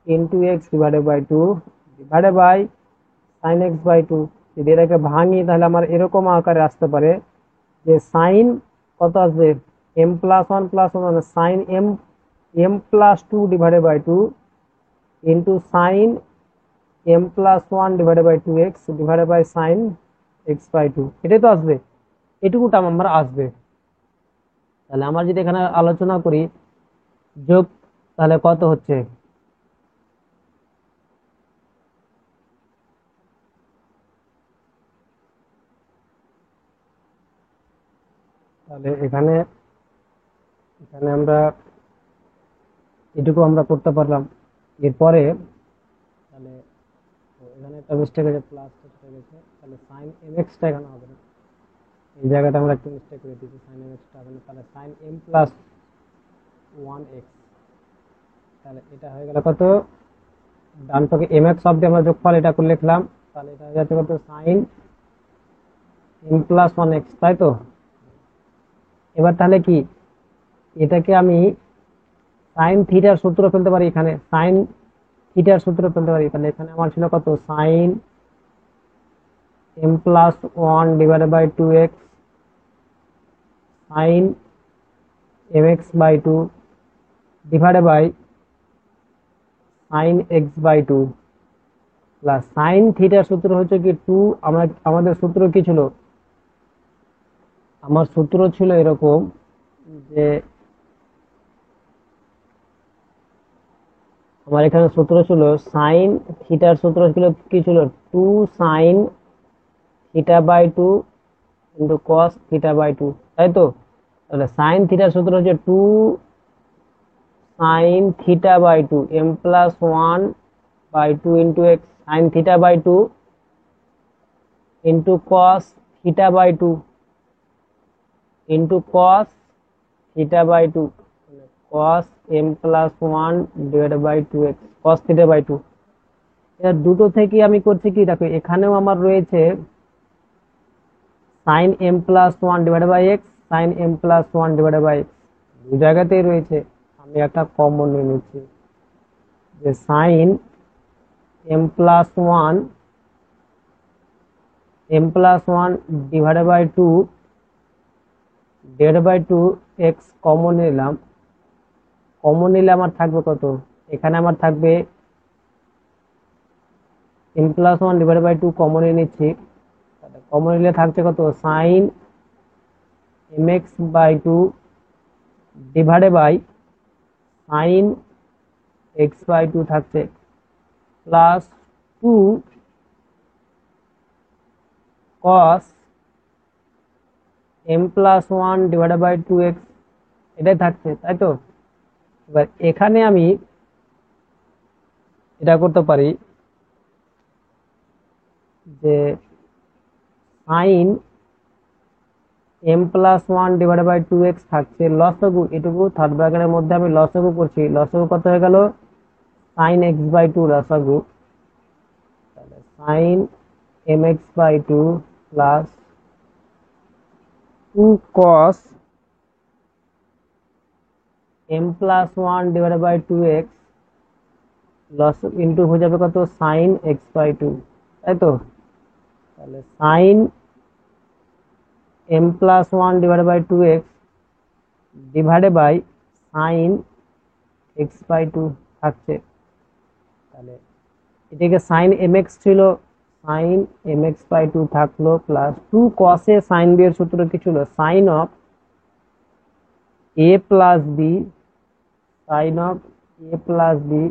into x divided by two divided by sine x by two. যদি এটাকে ভাঙি তাহলে আমার এরকম আকারে আসতে পারে যে সাইন কত আসবে, m plus one plus one মানে sine m m plus two divided by two into sine M plus one divided by two x divided by sine x by two. এটাই তো আসবে, এটুকু টার্ম আমার আসবে। তাহলে আমার যদি এখানে আলোচনা করি যোগ, তাহলে কত হচ্ছে, তাহলে এখানে এখানে আমরা এটুকু আমরা করতে পারলাম। এরপরে তাহলে এখানে একটা মিস্টেক হয়েছে, প্লাস হয়ে গেছে, তাহলে সাইন এম এক্সটা এখানে হবে না, এই জায়গাটা আমরা একটু মিস্টেক করে দিয়েছি, সাইন এম এক্সটা হবে না, তাহলে sine M plus one X. তাহলে এটা হয়ে গেল কত, ডান পক্ষে এম এক্স অব্দি আমরা যোগফল এটা করে লিখলাম, তাহলে এটা হয়ে যাচ্ছে কত sine M plus one X, তাই তো। এবার তাহলে কি এটাকে আমি সাইন থিটার সূত্র ফেলতে পারি, এখানে সাইন থিটার সূত্র ফেলতে পারি। তাহলে এখানে আমার ছিল কত sine M plus one divided by two x sine m x by two divided by sine x by two plus sine থিটার সূত্র হচ্ছে কি টু। আমাদের সূত্র কি ছিল, আমার সূত্র ছিল এরকম যে আমার এখানে সূত্র ছিল সাইন থিটার সূত্র ছিল কি ছিল, two sine theta by two into cos theta by two, তাই তো। তাহলে সাইন থিটার সূত্র হচ্ছে two sine theta by two m plus one by two into x sine theta by two into cos theta by two into cos theta by two cos m plus one divided by two x cos theta by two. এর দুটো থেকে আমি করছি কি, দেখো এখানেও আমার রয়েছে sine M plus one divided by x sine M plus one divided by x, দু জায়গাতেই রয়েছে। আমি একটা কমন নিয়ে নিচ্ছি যে sine M plus one divided by two x common নিলাম। কমন নিলে আমার থাকবে কত, এখানে আমার থাকবে m plus one divided by two common নিচ্ছি, কমন নিলে থাকছে কত sine m x by two divided by sine x by two থাকছে plus two cos m plus one divided by two x, এটাই থাকছে, তাই তো। এবার এখানে আমি এটা করতে পারি যে sine M plus one divided by two x থাকছে লসগু, এটুকু থার্ড ব্র্যাকেটের মধ্যে আমি লসগু করছি, লসগু কত হয়ে গেল সাইন এক্স বাই টু লসগু, তাহলে sine m x by two plus two cos m plus one divided by two x লস ইন্টু হয়ে যাবে কত সাইন এক্স বাই টু, তাই তো। তাহলে sine M plus one divided by two x divided by sine x by two থাকছে। তাহলে এটাকে সাইন এম এক্স ছিল, sine m x by two থাকলো প্লাস টু কসে সাইন বি এর সূত্র কি ছিল sine of a plus b sine of a plus b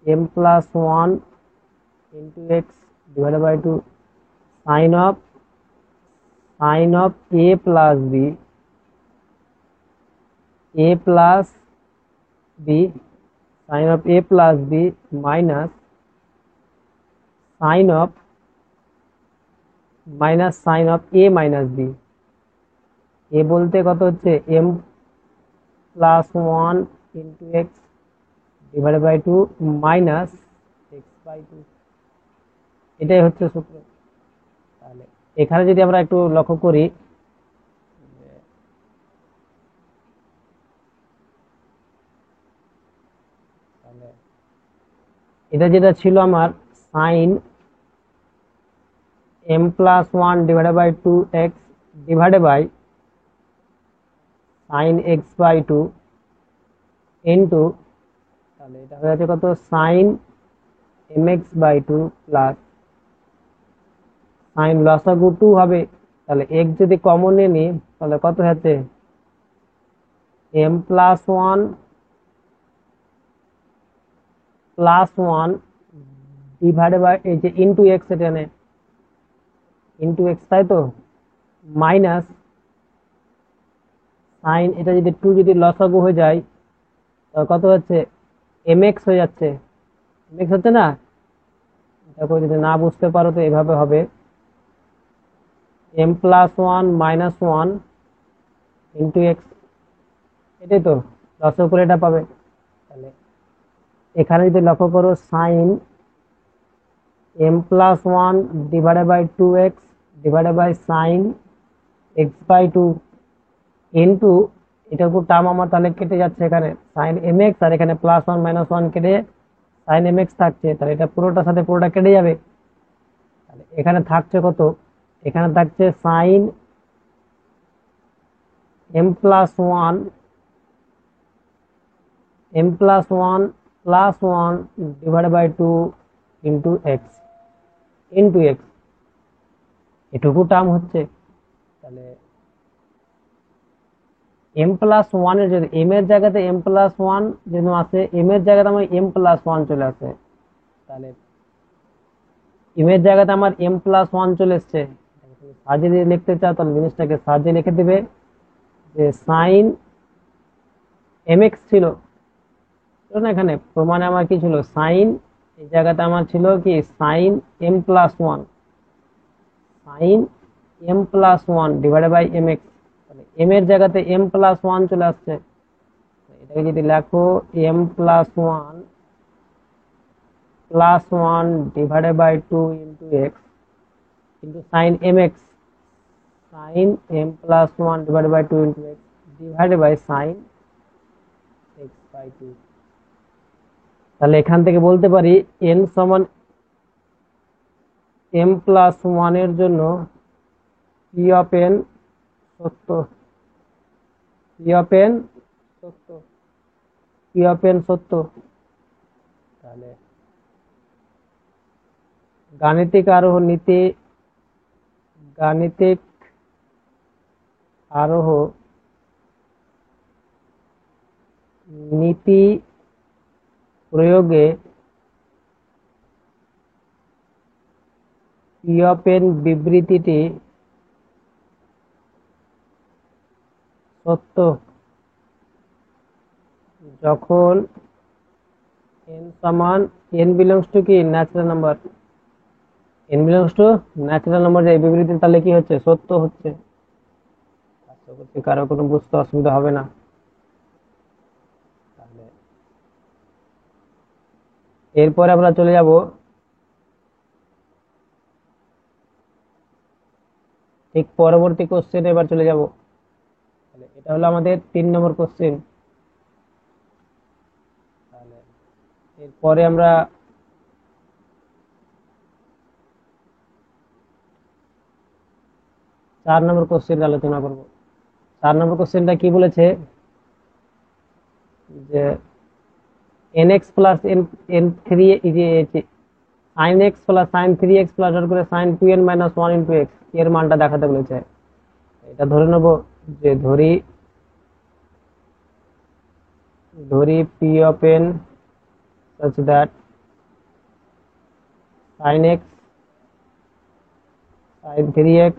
m plus one into x divided by two sine of a plus b sine of a plus b minus sign of a minus b. A বলতে কত হচ্ছে m plus one into x divided by two minus x by two, এটাই হচ্ছে সূত্র। তাহলে এখানে যদি আমরা একটু লক্ষ্য করি, তাহলে এটা যেটা ছিল আমার sine m+1 divided by 2x divided by sine x/2 into, তাহলে এটা হয়ে যাচ্ছে কত, সাইন mx/2 প্লাস সাইন লসাগু 2 হবে, তাহলে x যদি কমন নিয়ে নিই তাহলে কত হচ্ছে m+1 +1 ডিভাইডেড বাই এই যে ইন্টু এক্স, এখানে ইন্টু এক্স, তাই তো, মাইনাস সাইন, এটা যদি 2 যদি লসাগু হয়ে যায় তাহলে কত হচ্ছে mx হয়ে যাচ্ছে, mx হচ্ছে না। দেখো যদি না বুঝতে পারো তো এভাবে হবে m+1 -1 ইন্টু এক্স, এটাই তো লসের উপরে এটা পাবে। তাহলে এখানে যদি লক্ষ্য করো sine m+1 divided by 2x divided by sine x/2 into, এটার উপর টার্ম আমার তাহলে কেটে যাচ্ছে, এখানে সাইন mx আর এখানে +1 -1 কেটে সাইন mx থাকছে, তাহলে এটা পুরোটার সাথে পুরোটা কেটে যাবে। তাহলে এখানে থাকছে কত, এখানে থাকছে sine m+1 +1 divided by 2 into x এটুকু টার্ম হচ্ছে। তাহলে m+1 এর যদি m এর জায়গাতে m+1 যদি আসে, m এর জায়গাতে আমার m+1 চলে আসে, তাহলে m এর জায়গাতে আমার m+1 চলে এসছে। সাজিয়ে যদি লিখতে চাও তাহলে জিনিসটাকে সাজিয়ে লিখে দিবে যে সাইন mx ছিল না, এখানে প্রমাণে আমার কি ছিল, সাইন, এই জায়গাতে আমার ছিল কি sine m+1 divided by mx, তাহলে m এর জায়গাতে m+1 চলে আসছে, এটাকে যদি লেখো m+1 divided by 2 into x into sine mx, sine m+1 divided by 2 into x divided by sine x/2। তাহলে এখান থেকে বলতে পারি n সমান m+1 এর জন্য p অফ n সত্য, সত্য। তাহলে গাণিতিক আরোহ নীতি, গাণিতিক আরোহ নীতি প্রয়োগে পি অফ এন বিবৃতিটি সত্য যখন n সমান n বিলংস টু কি natural number, n belongs to natural number, যে বিবৃতি তাহলে কি হচ্ছে, সত্য হচ্ছে। আশা করছি কারো কোনো বুঝতে অসুবিধা হবে না। তাহলে এরপরে আমরা চলে যাব ঠিক পরবর্তী কোশ্চেন, এবার চলে যাব। তাহলে এটা হলো আমাদের 3 নম্বর কোশ্চেন। তাহলে এরপরে আমরা চার নম্বর কোশ্চেন আলোচনা করব। 4 নম্বর কোশ্চেনটা কি বলেছে যে nx plus n 3 sin x plus sin 3x plus করে sin 2n minus 1 into x এর মানটা দেখাতে বলেছে। এটা ধরে নেব যে ধরি p of n such that sin x sin 3x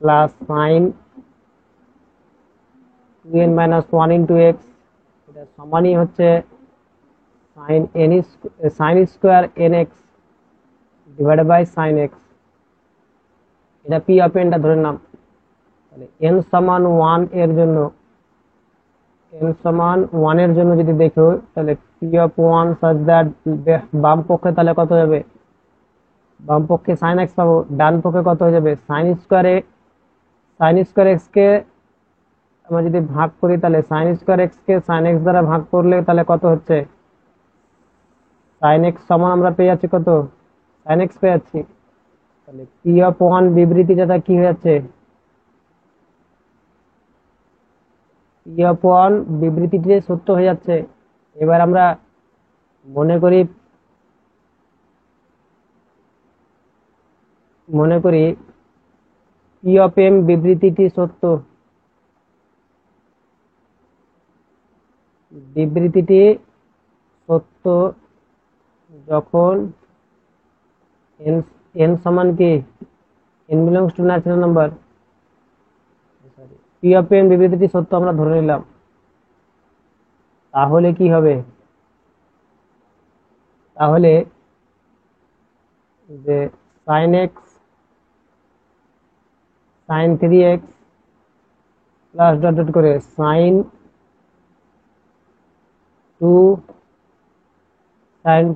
plus sin 2n minus 1 into x, এটা সমানই হচ্ছে sin square nx divided by sin x, এটা p অফ n টা ধরে নাম। তাহলে n সমান 1 এর জন্য, যদি দেখো তাহলে p অফ 1 সাচ দ্যাট, বাম পক্ষে তাহলে কত যাবে, বাম পক্ষে sin x পাবো, ডান পক্ষে কত হয়ে যাবে sin স্কোয়ার x কে আমরা যদি ভাগ করি তাহলে sin স্কোয়ার x কে sin x দ্বারা ভাগ করলে তাহলে কত হচ্ছে সাইন এক্স সমান আমরা পেয়ে যাচ্ছি কত, সাইন এক্স পেয়ে যাচ্ছি। তাহলে পি অফ ওয়ান বিবৃতিটা কি হয়ে যাচ্ছে, পি অফ ওয়ান বিবৃতিটি সত্য হয়ে যাচ্ছে। এবার আমরা মনে করি পি অফ এম বিবৃতিটি সত্য, বিবৃতিটি সত্য যখন এন এন সমান কি, N belongs two natural number. P of N বিবৃতিটি সত্য আমরা ধরে নিলাম, তাহলে কি হবে, তাহলে যে sine x sine 3x plus dot dot করে sine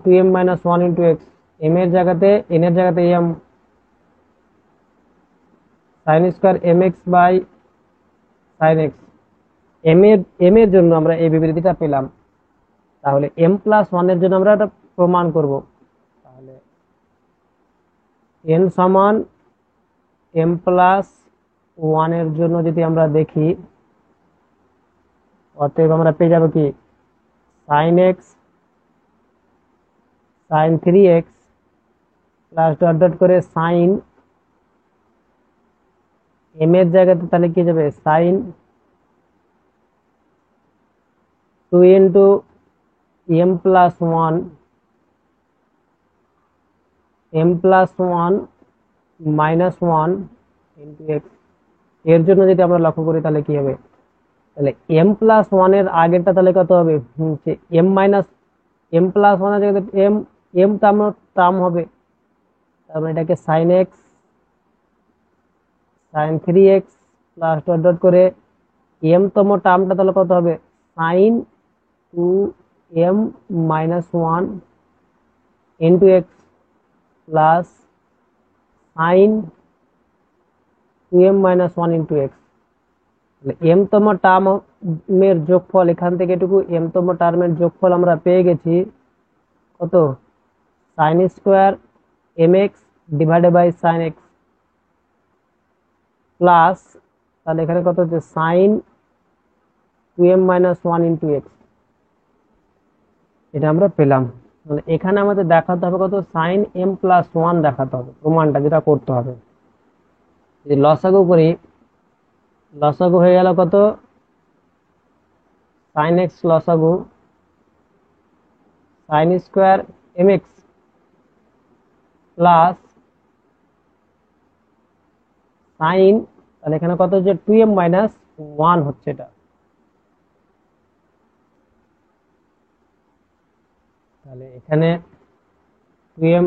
2m minus 1 into x, m এর জায়গাতে এন এর জায়গাতে m, sine square m x by sine x. M এর জন্য আমরা এই বিবৃতিটা পেলাম, তাহলে এম প্লাস ওয়ান এর জন্য আমরা এটা প্রমাণ করব। তাহলে এন সমান এম প্লাস ওয়ান এর জন্য যদি আমরা দেখি, অতএব আমরা পেয়ে যাবো কি, sine x sine 3x plus dot dot করে সাইন এম এর জায়গাতে তাহলে কি যাবে, sine 2 into m plus one, M plus one minus one into x. এর জন্য যদি আমরা লক্ষ্য করি তাহলে কি হবে, তাহলে এম প্লাস ওয়ান এর আগেরটা তাহলে কত হবে, m minus m plus one এর জায়গাতে এম, এম টার্ম হবে, তারপরে এটাকে sine x sine 3x plus dot dot করে এম তম টার্মটা তাহলে কত হবে, sine 2m minus one into x plus sine 2m minus one into x. M তম টার্মের যোগফল, এখান থেকে এটুকু এম তম টার্মের যোগফল আমরা পেয়ে গেছি কত, sine square m x divided by sine x plus, তাহলে এখানে কত হচ্ছে sine 2m minus one into x, এটা আমরা পেলাম। মানে এখানে আমাদের দেখাতে হবে কত, সাইন এম প্লাস ওয়ান দেখাতে হবে, প্রমাণটা যেটা করতে হবে। যদি লসাগু করি, লসাগু হয়ে গেল কত, সাইন এক্স লসাগু sine square m x plus sine, তাহলে এখানে কত হচ্ছে 2m মাইনাস ওয়ান হচ্ছে এটা, তাহলে এখানে 2m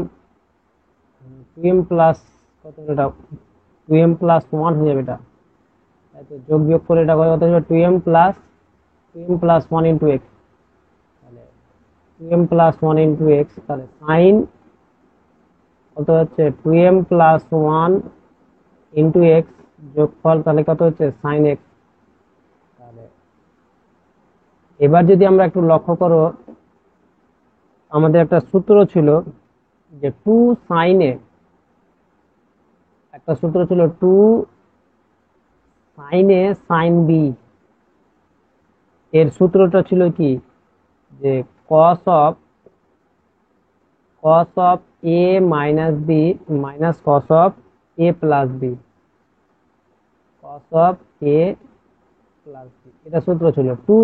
প্লাস কত, এটা 2m প্লাস ওয়ান হয়ে যাবে, এটা তাই তো যোগ বিয়োগ করে এটা কত হবে, 2m plus one into x, তাহলে 2m plus one into x, তাহলে সাইন কত হচ্ছে 2m plus one into x যোগফল তাহলে কত হচ্ছে সাইন এক্স। তাহলে এবার যদি আমরা একটু লক্ষ্য করো, আমাদের একটা সূত্র ছিল যে টু সাইনে, একটা সূত্র ছিল টু সাইনে সাইন বি, এর সূত্রটা ছিল কি, যে cos of a minus b minus cos of a plus b, cos of a plus b, এটা সূত্র ছিল টু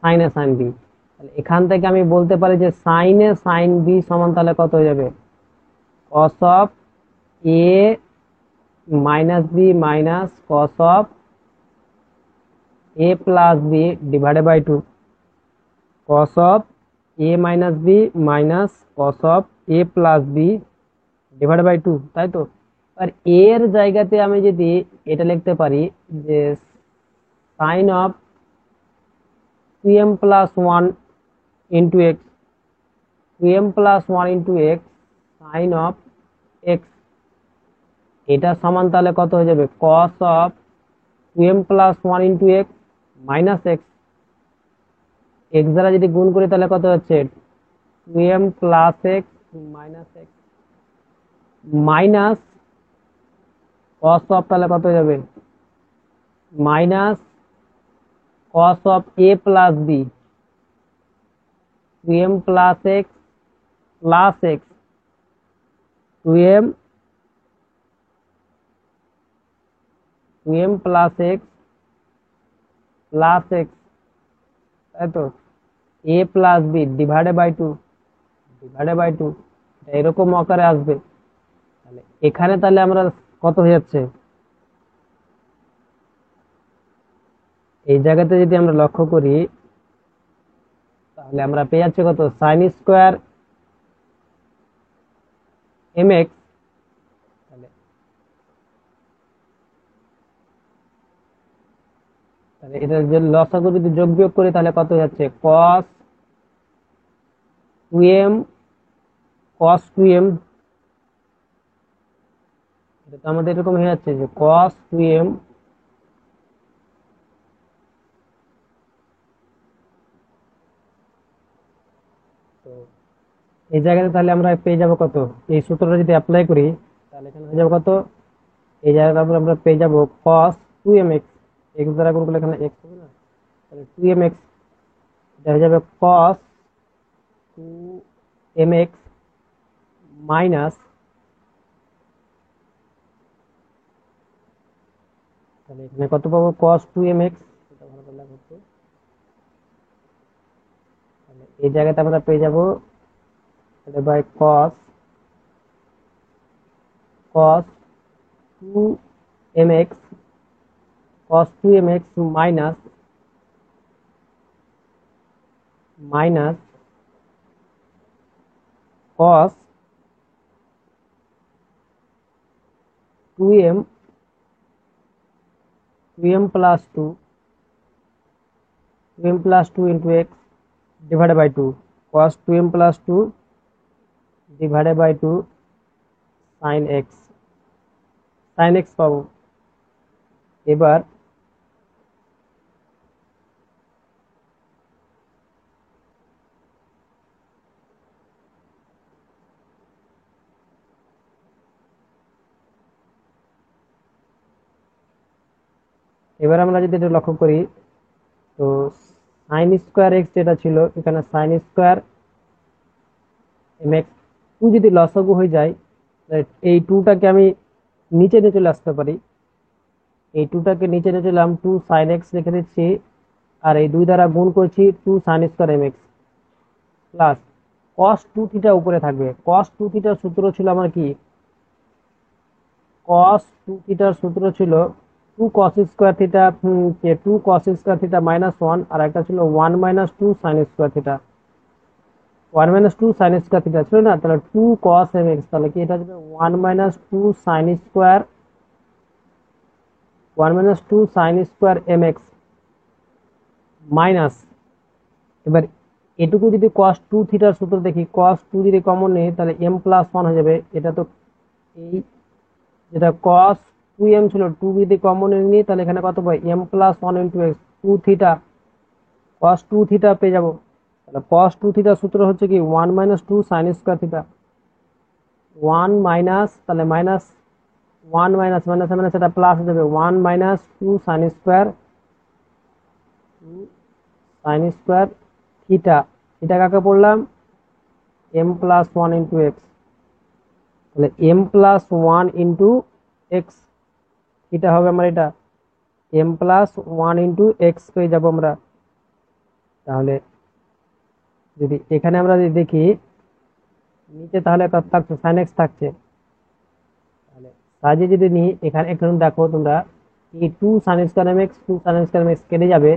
সাইনে সাইন বি। তাহলে এখান থেকে আমি বলতে পারি যে সাইনে সাইন বি সমান তাহলে কত হয়ে যাবে, cos of a minus b minus cos of a plus b divided by two, cos of a minus b minus cos of a plus b divided by two, তাই তো। আর এর জায়গাতে আমি যদি এটা লিখতে পারি যে sine of 2m plus one into x, 2m plus one into x sine of x, এটা সমান তাহলে কত হয়ে যাবে, cos of 2m plus one into x minus x, x দ্বারা যদি গুণ করি তাহলে কত হচ্ছে 2m plus x minus x minus cos of, তাহলে কত হয়ে যাবে minus cos of a plus b, 2m plus x plus x, 2m 2m plus x plus x, তাই তো, a plus b divided by two এরকম আকারে আসবে। তাহলে এখানে তাহলে আমরা কত হয়ে যাচ্ছে, এই জায়গাতে যদি আমরা লক্ষ্য করি তাহলে আমরা পেয়ে যাচ্ছি কত সাইন স্কোয়ার এম এক্স। তাহলে তাহলে এটা যদি লসাগু যদি যোগ বিয়োগ করি তাহলে কত হয়ে যাচ্ছে কস টু এম, কস টু এম, এটা তো আমাদের এরকম হয়ে যাচ্ছে যে কস টু এম তো এই জায়গাতে তাহলে আমরা পেয়ে যাবো কত, এই সূত্রটা যদি অ্যাপ্লাই করি তাহলে এখানে হয়ে যাবে কত, এই জায়গাতে আমরা পেয়ে যাবো কস টু এম এক্স, এক্স দ্বারা গুণ করলে এখানে এক্স হবে না, তাহলে টু এম এক্স, এটা হয়ে যাবে কস টু এম এক্স মাইনাস, তাহলে এখানে কত পাবো কস টু এম এক্স, এটা ভালো করে লেখা হচ্ছে। তাহলে এই জায়গাতে আমরা পেয়ে যাবো by cos cos two m x, cos 2mx minus minus cos 2m 2m plus 2 2m plus 2 into x divided by 2 cos 2m plus 2 divided by 2 sin x, sin x পাবো। এবার এবার আমরা যদি এটা লক্ষ্য করি তো সাইন স্কোয়ার এক্স যেটা ছিল এখানে sine square m x two যদি লসাগু হয়ে যায় এই টুটাকে আমি নিচে নিয়ে চলে আসতে পারি, এই টুটাকে নিচে নিয়ে চলে টু সাইন এক্স লিখে দিচ্ছি, আর এই দুই দ্বারা গুণ করছি two sine square m x plus cos two theta উপরে থাকবে। কস টু থিটার সূত্র ছিল আমার কি, কস টু থিটার সূত্র ছিল two cos square theta, two cos square theta minus one, আর একটা ছিল one minus two sine square theta, one minus two sine square theta ছিল না, তাহলে টু কস এম এক্স, তাহলে কি এটা হবে one minus two sine square, one minus two sine square m x minus, এবার এটুকু যদি কস টু থিটার সূত্র দেখি, কস টু যদি কমন নেই তাহলে এম প্লাস ওয়ান হয়ে যাবে, এটা তো এই যেটা কস টু এম ছিল টু যদি কমন নিই তাহলে এখানে কত পাই m plus one into x two theta, cos two theta পেয়ে যাবো। তাহলে কস টু থিটার সূত্র হচ্ছে কি one minus two sine square theta, one minus তাহলে minus one minus minus minus এটা প্লাস হয়ে যাবে one minus two sine square theta, theta কাকে পড়লাম m plus one into x, তাহলে m plus one into x, এটা হবে আমার এটা m plus one into x পেয়ে যাবো আমরা। তাহলে যদি এখানে আমরা যদি দেখি নিচে তাহলে কত থাকছে সাইন এক্স থাকছে, তাহলে সাইজে যদি নিই এখানে এখানে দেখো তোমরা এই two sine square m x, two sine square m x কেটে যাবে,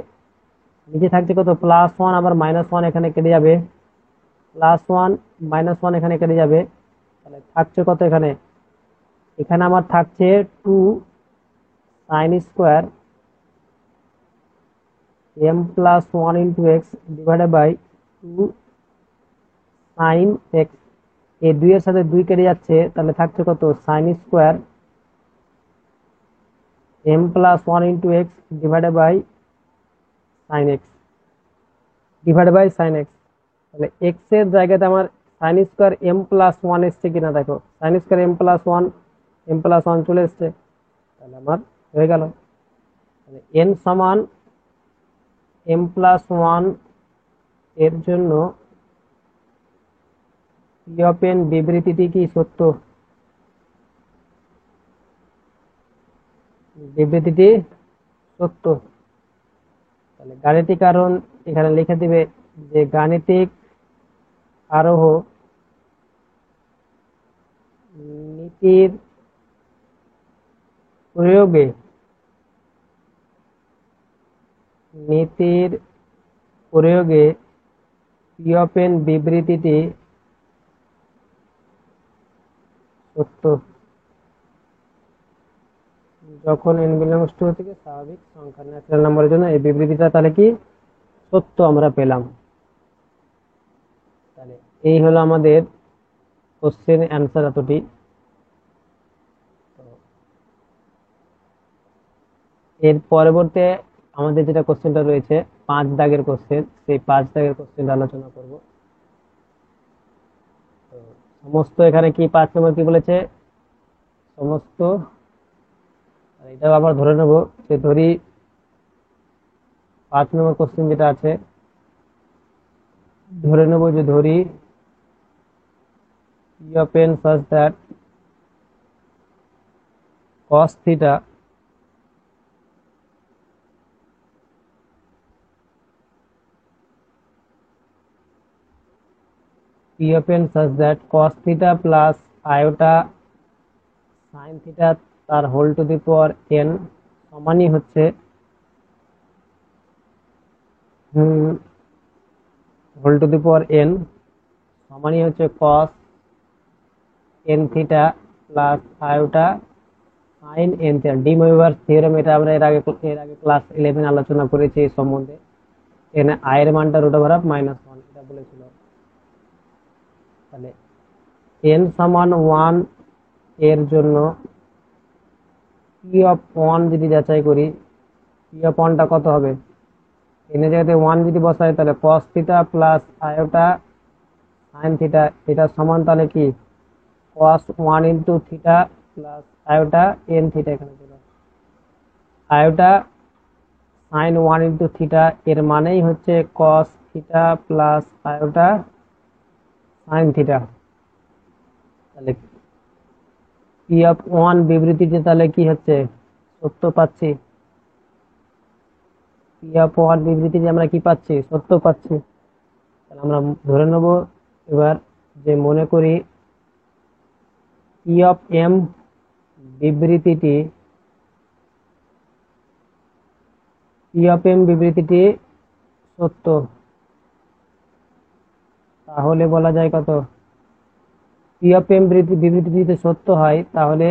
নিচে থাকছে কত প্লাস ওয়ান, আবার মাইনাস ওয়ান এখানে কেটে যাবে, প্লাস ওয়ান মাইনাস ওয়ান এখানে কেটে যাবে, তাহলে থাকছে কত এখানে, এখানে আমার থাকছে two sine square m plus one into x divided by two sine x, এই দুইয়ের সাথে দুই কেটে যাচ্ছে, তাহলে থাকছে কত sine square m plus one into x divided by sine x, divided by sine x, তাহলে এক্স এর জায়গাতে আমার sine square m plus one এসছে কিনা দেখো, sine square m plus one চলে এসছে, তাহলে আমার হয়ে গেল। এন সমান এম প্লাস ওয়ান এর জন্য পি অফ এন বিবৃতিটি কি সত্য? বিবৃতিটি সত্য। তাহলে গাণিতিক আরোহণ এখানে লিখে দিবে যে গাণিতিক আরোহ নীতির প্রয়োগে নীতির প্রয়োগে পি অফ এন বিবৃতিটি সত্য যখন এন বিলংস টু থেকে স্বাভাবিক সংখ্যা ন্যাচারাল নাম্বারের জন্য এই বিবৃতিটা তাহলে কি সত্য আমরা পেলাম। তাহলে এই হলো আমাদের কোশ্চেন অ্যান্সার এতটি। এর পরবর্তী আমাদের যেটা কোশ্চেনটা রয়েছে 5 দাগের কোশ্চেন, সেই 5 দাগের কোশ্চেনটা আলোচনা করব। তো সমস্ত এখানে কি 5 নম্বর কি বলেছে, সমস্ত, এটাও আবার ধরে নেব যে ধরি 5 নম্বর কোশ্চেন যেটা আছে, ধরে নেব যে ধরি P of N such that cos theta P of n such that cos theta plus iota sin theta তার whole to the power n সমানই হচ্ছে whole to the power n সমানই হচ্ছে cos n theta plus iota sin n theta. De Moivre's theorem, এটা আমরা এর আগে class 11 আলোচনা করেছি এই সম্বন্ধে। এখানে i এর মানটা √(-1) এটা বলেছিল। তাহলে n সমান 1 এর জন্য পি অফ 1 যদি যাচাই করি, পি অফ 1টা কত হবে, n এর জায়গাতে 1 যদি বসাই তাহলে cos theta plus iota sin theta, এটা সমান তাহলে কি cos 1 into theta plus iota n theta. এখানে ছিল আয়োটা sin 1 ইনটু থিটা, এর মানেই হচ্ছে cos theta plus iota sin theta. তাহলে পি অফ 1 বিবৃতিতে তাহলে কি হচ্ছে সত্য পাচ্ছি, পি অফ 1 বিবৃতিতে আমরা কি পাচ্ছি সত্য পাচ্ছি। তাহলে আমরা ধরে নেব এবার যে মনে করি পি অফ এম বিবৃতিটি সত্য, তাহলে বলা যায় কত, পি অফ এম বিবৃতিটি যদি সত্য হয় তাহলে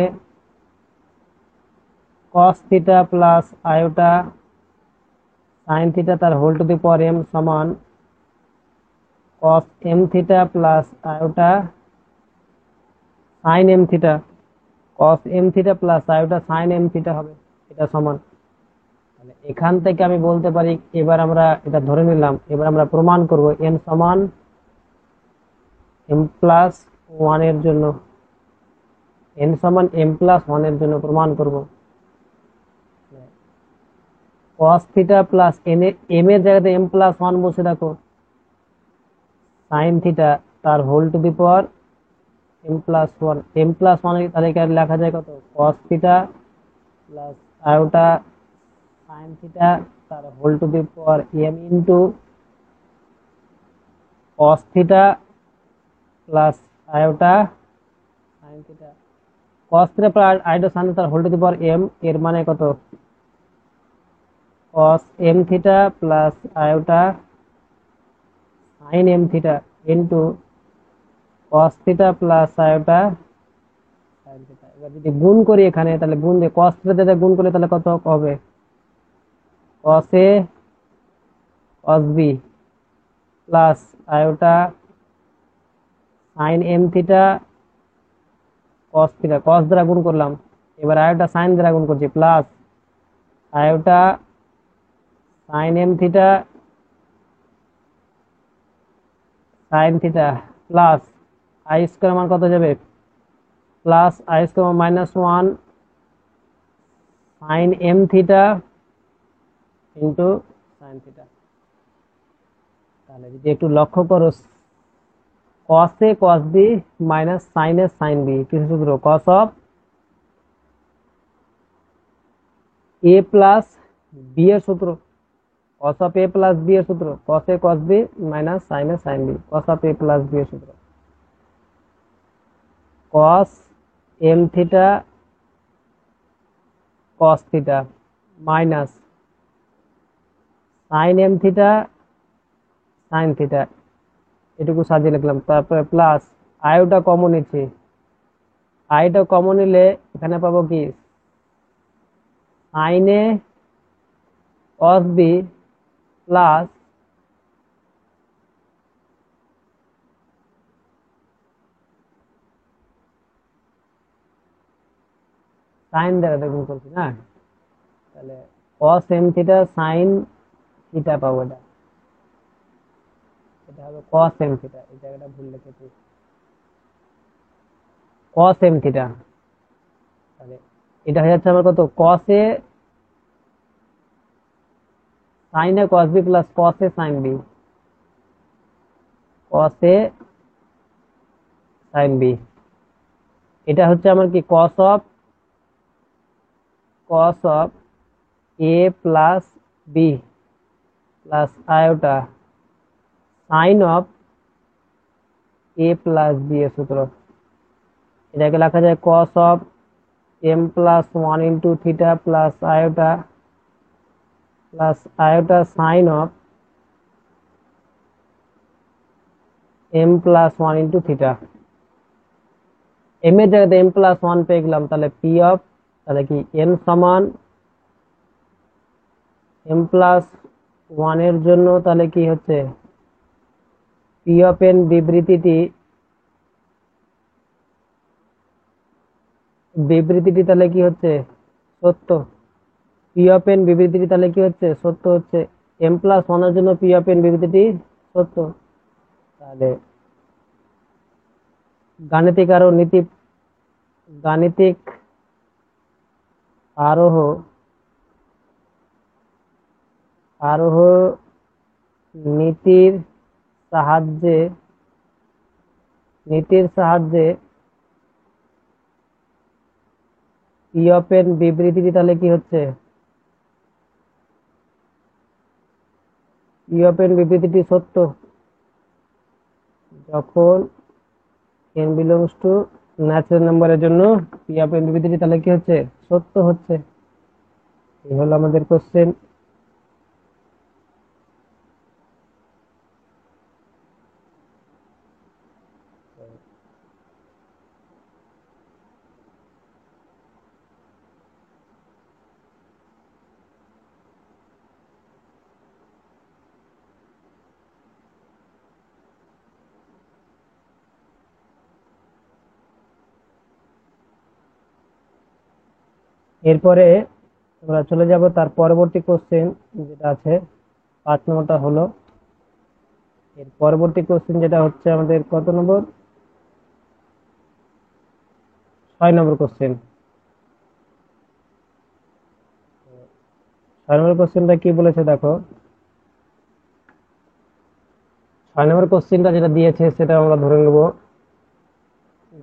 cos theta plus iota sin theta তার whole to the power m সমান cos m theta plus iota sin m theta, cos m theta plus iota sin m theta হবে, এটা সমান। তাহলে এখান থেকে আমি বলতে পারি, এবার আমরা এটা ধরে নিলাম, এবার আমরা প্রমাণ করব n সমান m প্লাস 1 এর জন্য, n সমান m প্লাস 1 এর জন্য প্রমাণ করব। cos থিটা প্লাস m এর জায়গাতে m প্লাস 1 বসে রাখো, sin থিটা তার whole to the power m plus 1, m plus 1 তাহলে এখানে লেখা যায় কত, cos theta plus iota sin theta তার whole to the power m into cos theta plus iota sin theta. cos theta plus iota sin তার whole to the power m, এর মানে কত, cos m theta plus iota sin m theta into cos theta plus iota sin theta. এবার যদি গুণ করি এখানে, তাহলে গুণ দিয়ে cos থিটা দিয়ে গুণ করলে তাহলে কত হবে, cos a cos b plus iota sin m theta cos theta, cos দ্বারা গুণ করলাম, এবার আয়োটা sin দ্বারা গুণ করছি, প্লাস আয়োটা sin m থিটা sine theta plus i square মান কত যাবে, plus i square minus one sine m theta into sine theta. তাহলে যদি একটু লক্ষ্য করো, cos a cos b minus sine a sine b কিছু সূত্র, cos of a plus b এর সূত্র, cos of a plus b এর সূত্র, cos a cos b minus sin a sin b, cos of a plus b এর সূত্র, cos m theta cos theta minus sin m theta sin theta, এটুকু সাজিয়ে লিখলাম। তারপরে প্লাস আইটা common নিচ্ছি, আইটা কমন নিলে এখানে পাবো কি sin a cos b plus sign দ্বারা দেখুন করছি না, তাহলে cos m theta sin theta পাবো। এটা এটা হবে cos m থিটা, এই জায়গাটা ভুল লিখেছি, cos m থিটা। তাহলে এটা হয়ে যাচ্ছে আমার কত, cos a sin a cos b plus cos a sin b, cos a sin b। এটা হচ্ছে আমার কি cos of a plus b plus iota sin of a plus b এর সূত্র। এটাকে লেখা যায় cos of m plus one into theta plus iota sin of m plus one into theta. m এর জায়গাতে m প্লাস ওয়ান পেয়ে গেলাম, তাহলে p অফ, তাহলে কি n সমান m প্লাস ওয়ান এর জন্য তাহলে কি হচ্ছে p অফ n বিবৃতিটি তাহলে কি হচ্ছে সত্য, p অফ n বিবৃতিটি তাহলে কি হচ্ছে সত্য হচ্ছে, m প্লাস ওয়ান এর জন্য p অফ n বিবৃতিটি সত্য। তাহলে গাণিতিক আরোহ নীতির সাহায্যে পি অফ এন বিবৃতিটি তাহলে কি হচ্ছে, পি অফ এন বিবৃতিটি সত্য যখন n বিলংস টু ন্যাচারাল নাম্বারের জন্য পি অফ এন বিবৃতিটি তাহলে কি হচ্ছে সত্য হচ্ছে। এই হলো আমাদের কোশ্চেন। এরপরে আমরা চলে যাব তার পরবর্তী কোশ্চেন যেটা আছে 5 নম্বরটা হলো, এর পরবর্তী কোশ্চেন যেটা হচ্ছে আমাদের কত নম্বর, 6 নম্বর কোশ্চেন। 6 নম্বর কোশ্চেনটা কি বলেছে দেখো, 6 নম্বর কোশ্চেনটা যেটা দিয়েছে সেটা আমরা ধরে নেব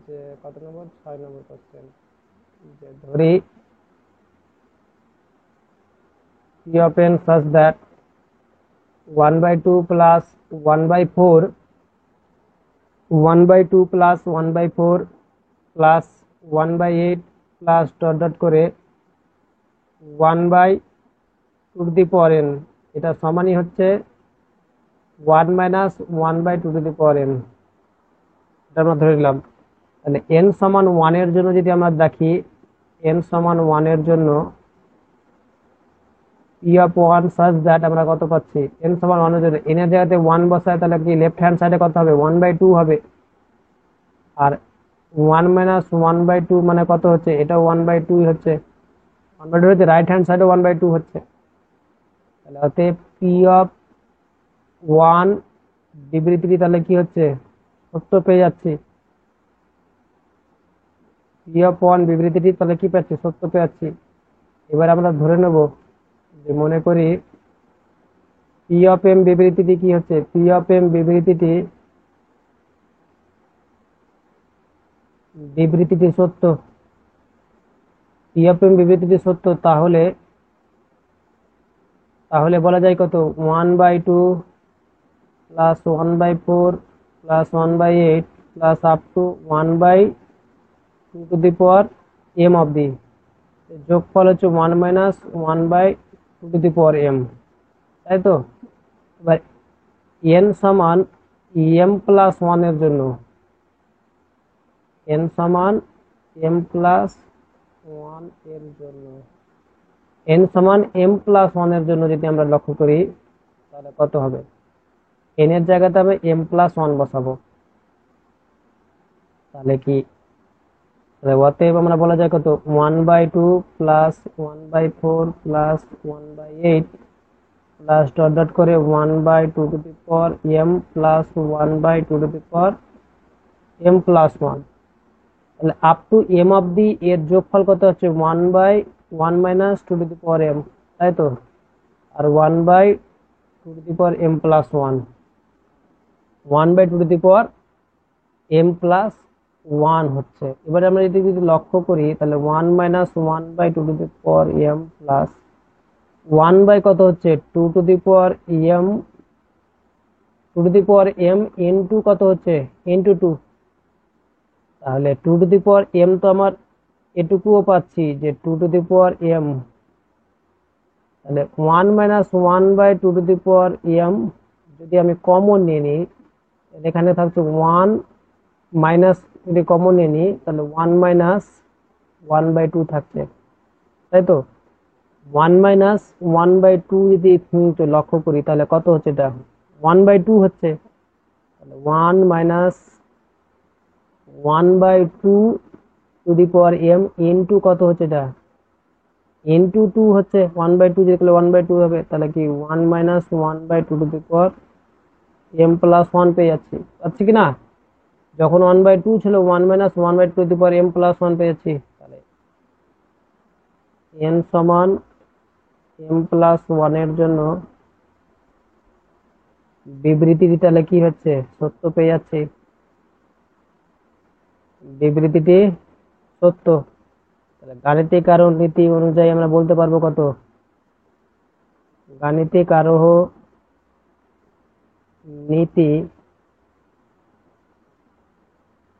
যে কত নম্বর, 6 নম্বর কোশ্চেন, যে ধরি p of n such that 1/2 plus 1/4 1/2 plus 1/4 plus 1/8 plus dot dot করে 1/2 এটা সমানই হচ্ছে 1 minus 1/2 এটা আমরা ধরে নিলাম। তাহলে n সমান 1 এর জন্য যদি আমরা দেখি, n সমান 1 এর জন্য p of 1 such that আমরা কত পাচ্ছি, n সমান 1 এর জন্য n এর জায়গাতে 1 বসায় তাহলে কি লেফট হ্যান্ড সাইডে কত হবে 1/2 হবে, আর 1 minus 1/2 মানে কত হচ্ছে, এটা 1/2 হচ্ছে, 1/2 হচ্ছে, রাইট হ্যান্ড সাইডে 1/2 হচ্ছে। তাহলে অতএব p of 1 বিবৃতিটি তাহলে কি হচ্ছে, সত্য পেয়ে যাচ্ছি। পি অফ ওয়ান বিবৃতিটি তাহলে কি পাচ্ছি, সত্য পেয়ে যাচ্ছি। এবার আমরা ধরে নেব যে, মনে করি পি অফ এম বিবৃতিটি কি হচ্ছে, পি অফ এম বিবৃতিটি সত্য। পি অফ এম বিবৃতিটি সত্য, তাহলে তাহলে বলা যায় কত, 1/2 plus 1/4 plus 1/8 plus up to 1/2 of the যোগফল হচ্ছে 1 - 1/2 তাই তো। এবার n সমান m প্লাস 1 এর জন্য, n সমান m প্লাস 1 এর জন্য, n সমান m প্লাস 1 এর জন্য যদি আমরা লক্ষ্য করি তাহলে কত হবে, n এর জায়গাতে আমি m প্লাস 1 বসাবো। তাহলে কি, অতএব আমরা বলা যায় কত, 1/2 plus 1/4 plus 1/8 plus dot dot করে 1/2 প্লাস 1/2 প্লাস 1। তাহলে আপ টু m অব্দি এর যোগফল কত হচ্ছে, 1/1 - 2 তাই তো। আর 1/2 প্লাস 1, 1/2 প্লাস 1 হচ্ছে। এবারে আমরা যদি লক্ষ্য করি তাহলে 1 - 1/2 প্লাস 1 বাই কত হচ্ছে, 2 ইন্টু কত হচ্ছে, ইন্টু 2। তাহলে 2 তো আমার এটুকুও পাচ্ছি যে 2 তাহলে 1 - 1/2 যদি আমি কমন নিয়ে নিই, এখানে থাকছে 1 মাইনাস, যদি কমন নিয়ে নিই তাহলে 1 - 1/2 থাকছে, তাই তো। 1 - 1/2 যদি লক্ষ্য করি তাহলে কত হচ্ছে, এটা 1/2 হচ্ছে। তাহলে 1 - 1/2 ইন্টু কত হচ্ছে, এটা ইন্টু 2 হচ্ছে। 1/2 যেগুলো 1/2 হবে, তাহলে কি 1 - 1/2 প্লাস 1 পেয়ে যাচ্ছি, পাচ্ছি কি না। যখন 1/2 ছিল, 1 - 1/2 প্লাস 1 পেয়ে যাচ্ছি। তাহলে n সমান m প্লাস 1 এর জন্য বিবৃতিটি তাহলে কি হচ্ছে, সত্য পেয়ে যাচ্ছে। বিবৃতিটি সত্য। তাহলে গাণিতিক আরোহ নীতি অনুযায়ী আমরা বলতে পারবো কত, গাণিতিক আরোহ নীতি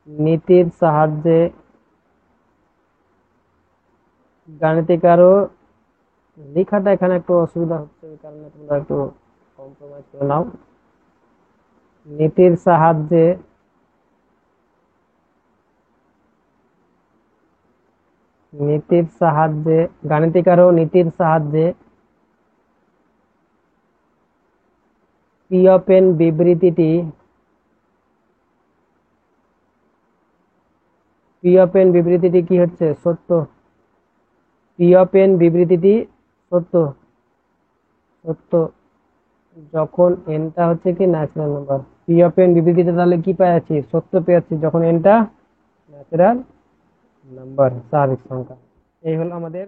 নীতির সাহায্যে, গাণিতিক আরোহ লেখাটা এখানে একটু অসুবিধা হচ্ছে, ওই কারণে তোমরা একটু কম্প্রোমাইজ করে নাও। নীতির সাহায্যে গাণিতিক আরোহ নীতির সাহায্যে পি অফ এন বিবৃতিটি কি হচ্ছে, সত্য। পি অফ এন বিবৃতিটি সত্য সত্য যখন এনটা হচ্ছে কি natural number. P of n বিবৃতিটা তাহলে কি পেয়ে যাচ্ছি, সত্য পেয়ে যাচ্ছি যখন এনটা ন্যাচারাল নাম্বার, স্বাভাবিক সংখ্যা। এই হলো আমাদের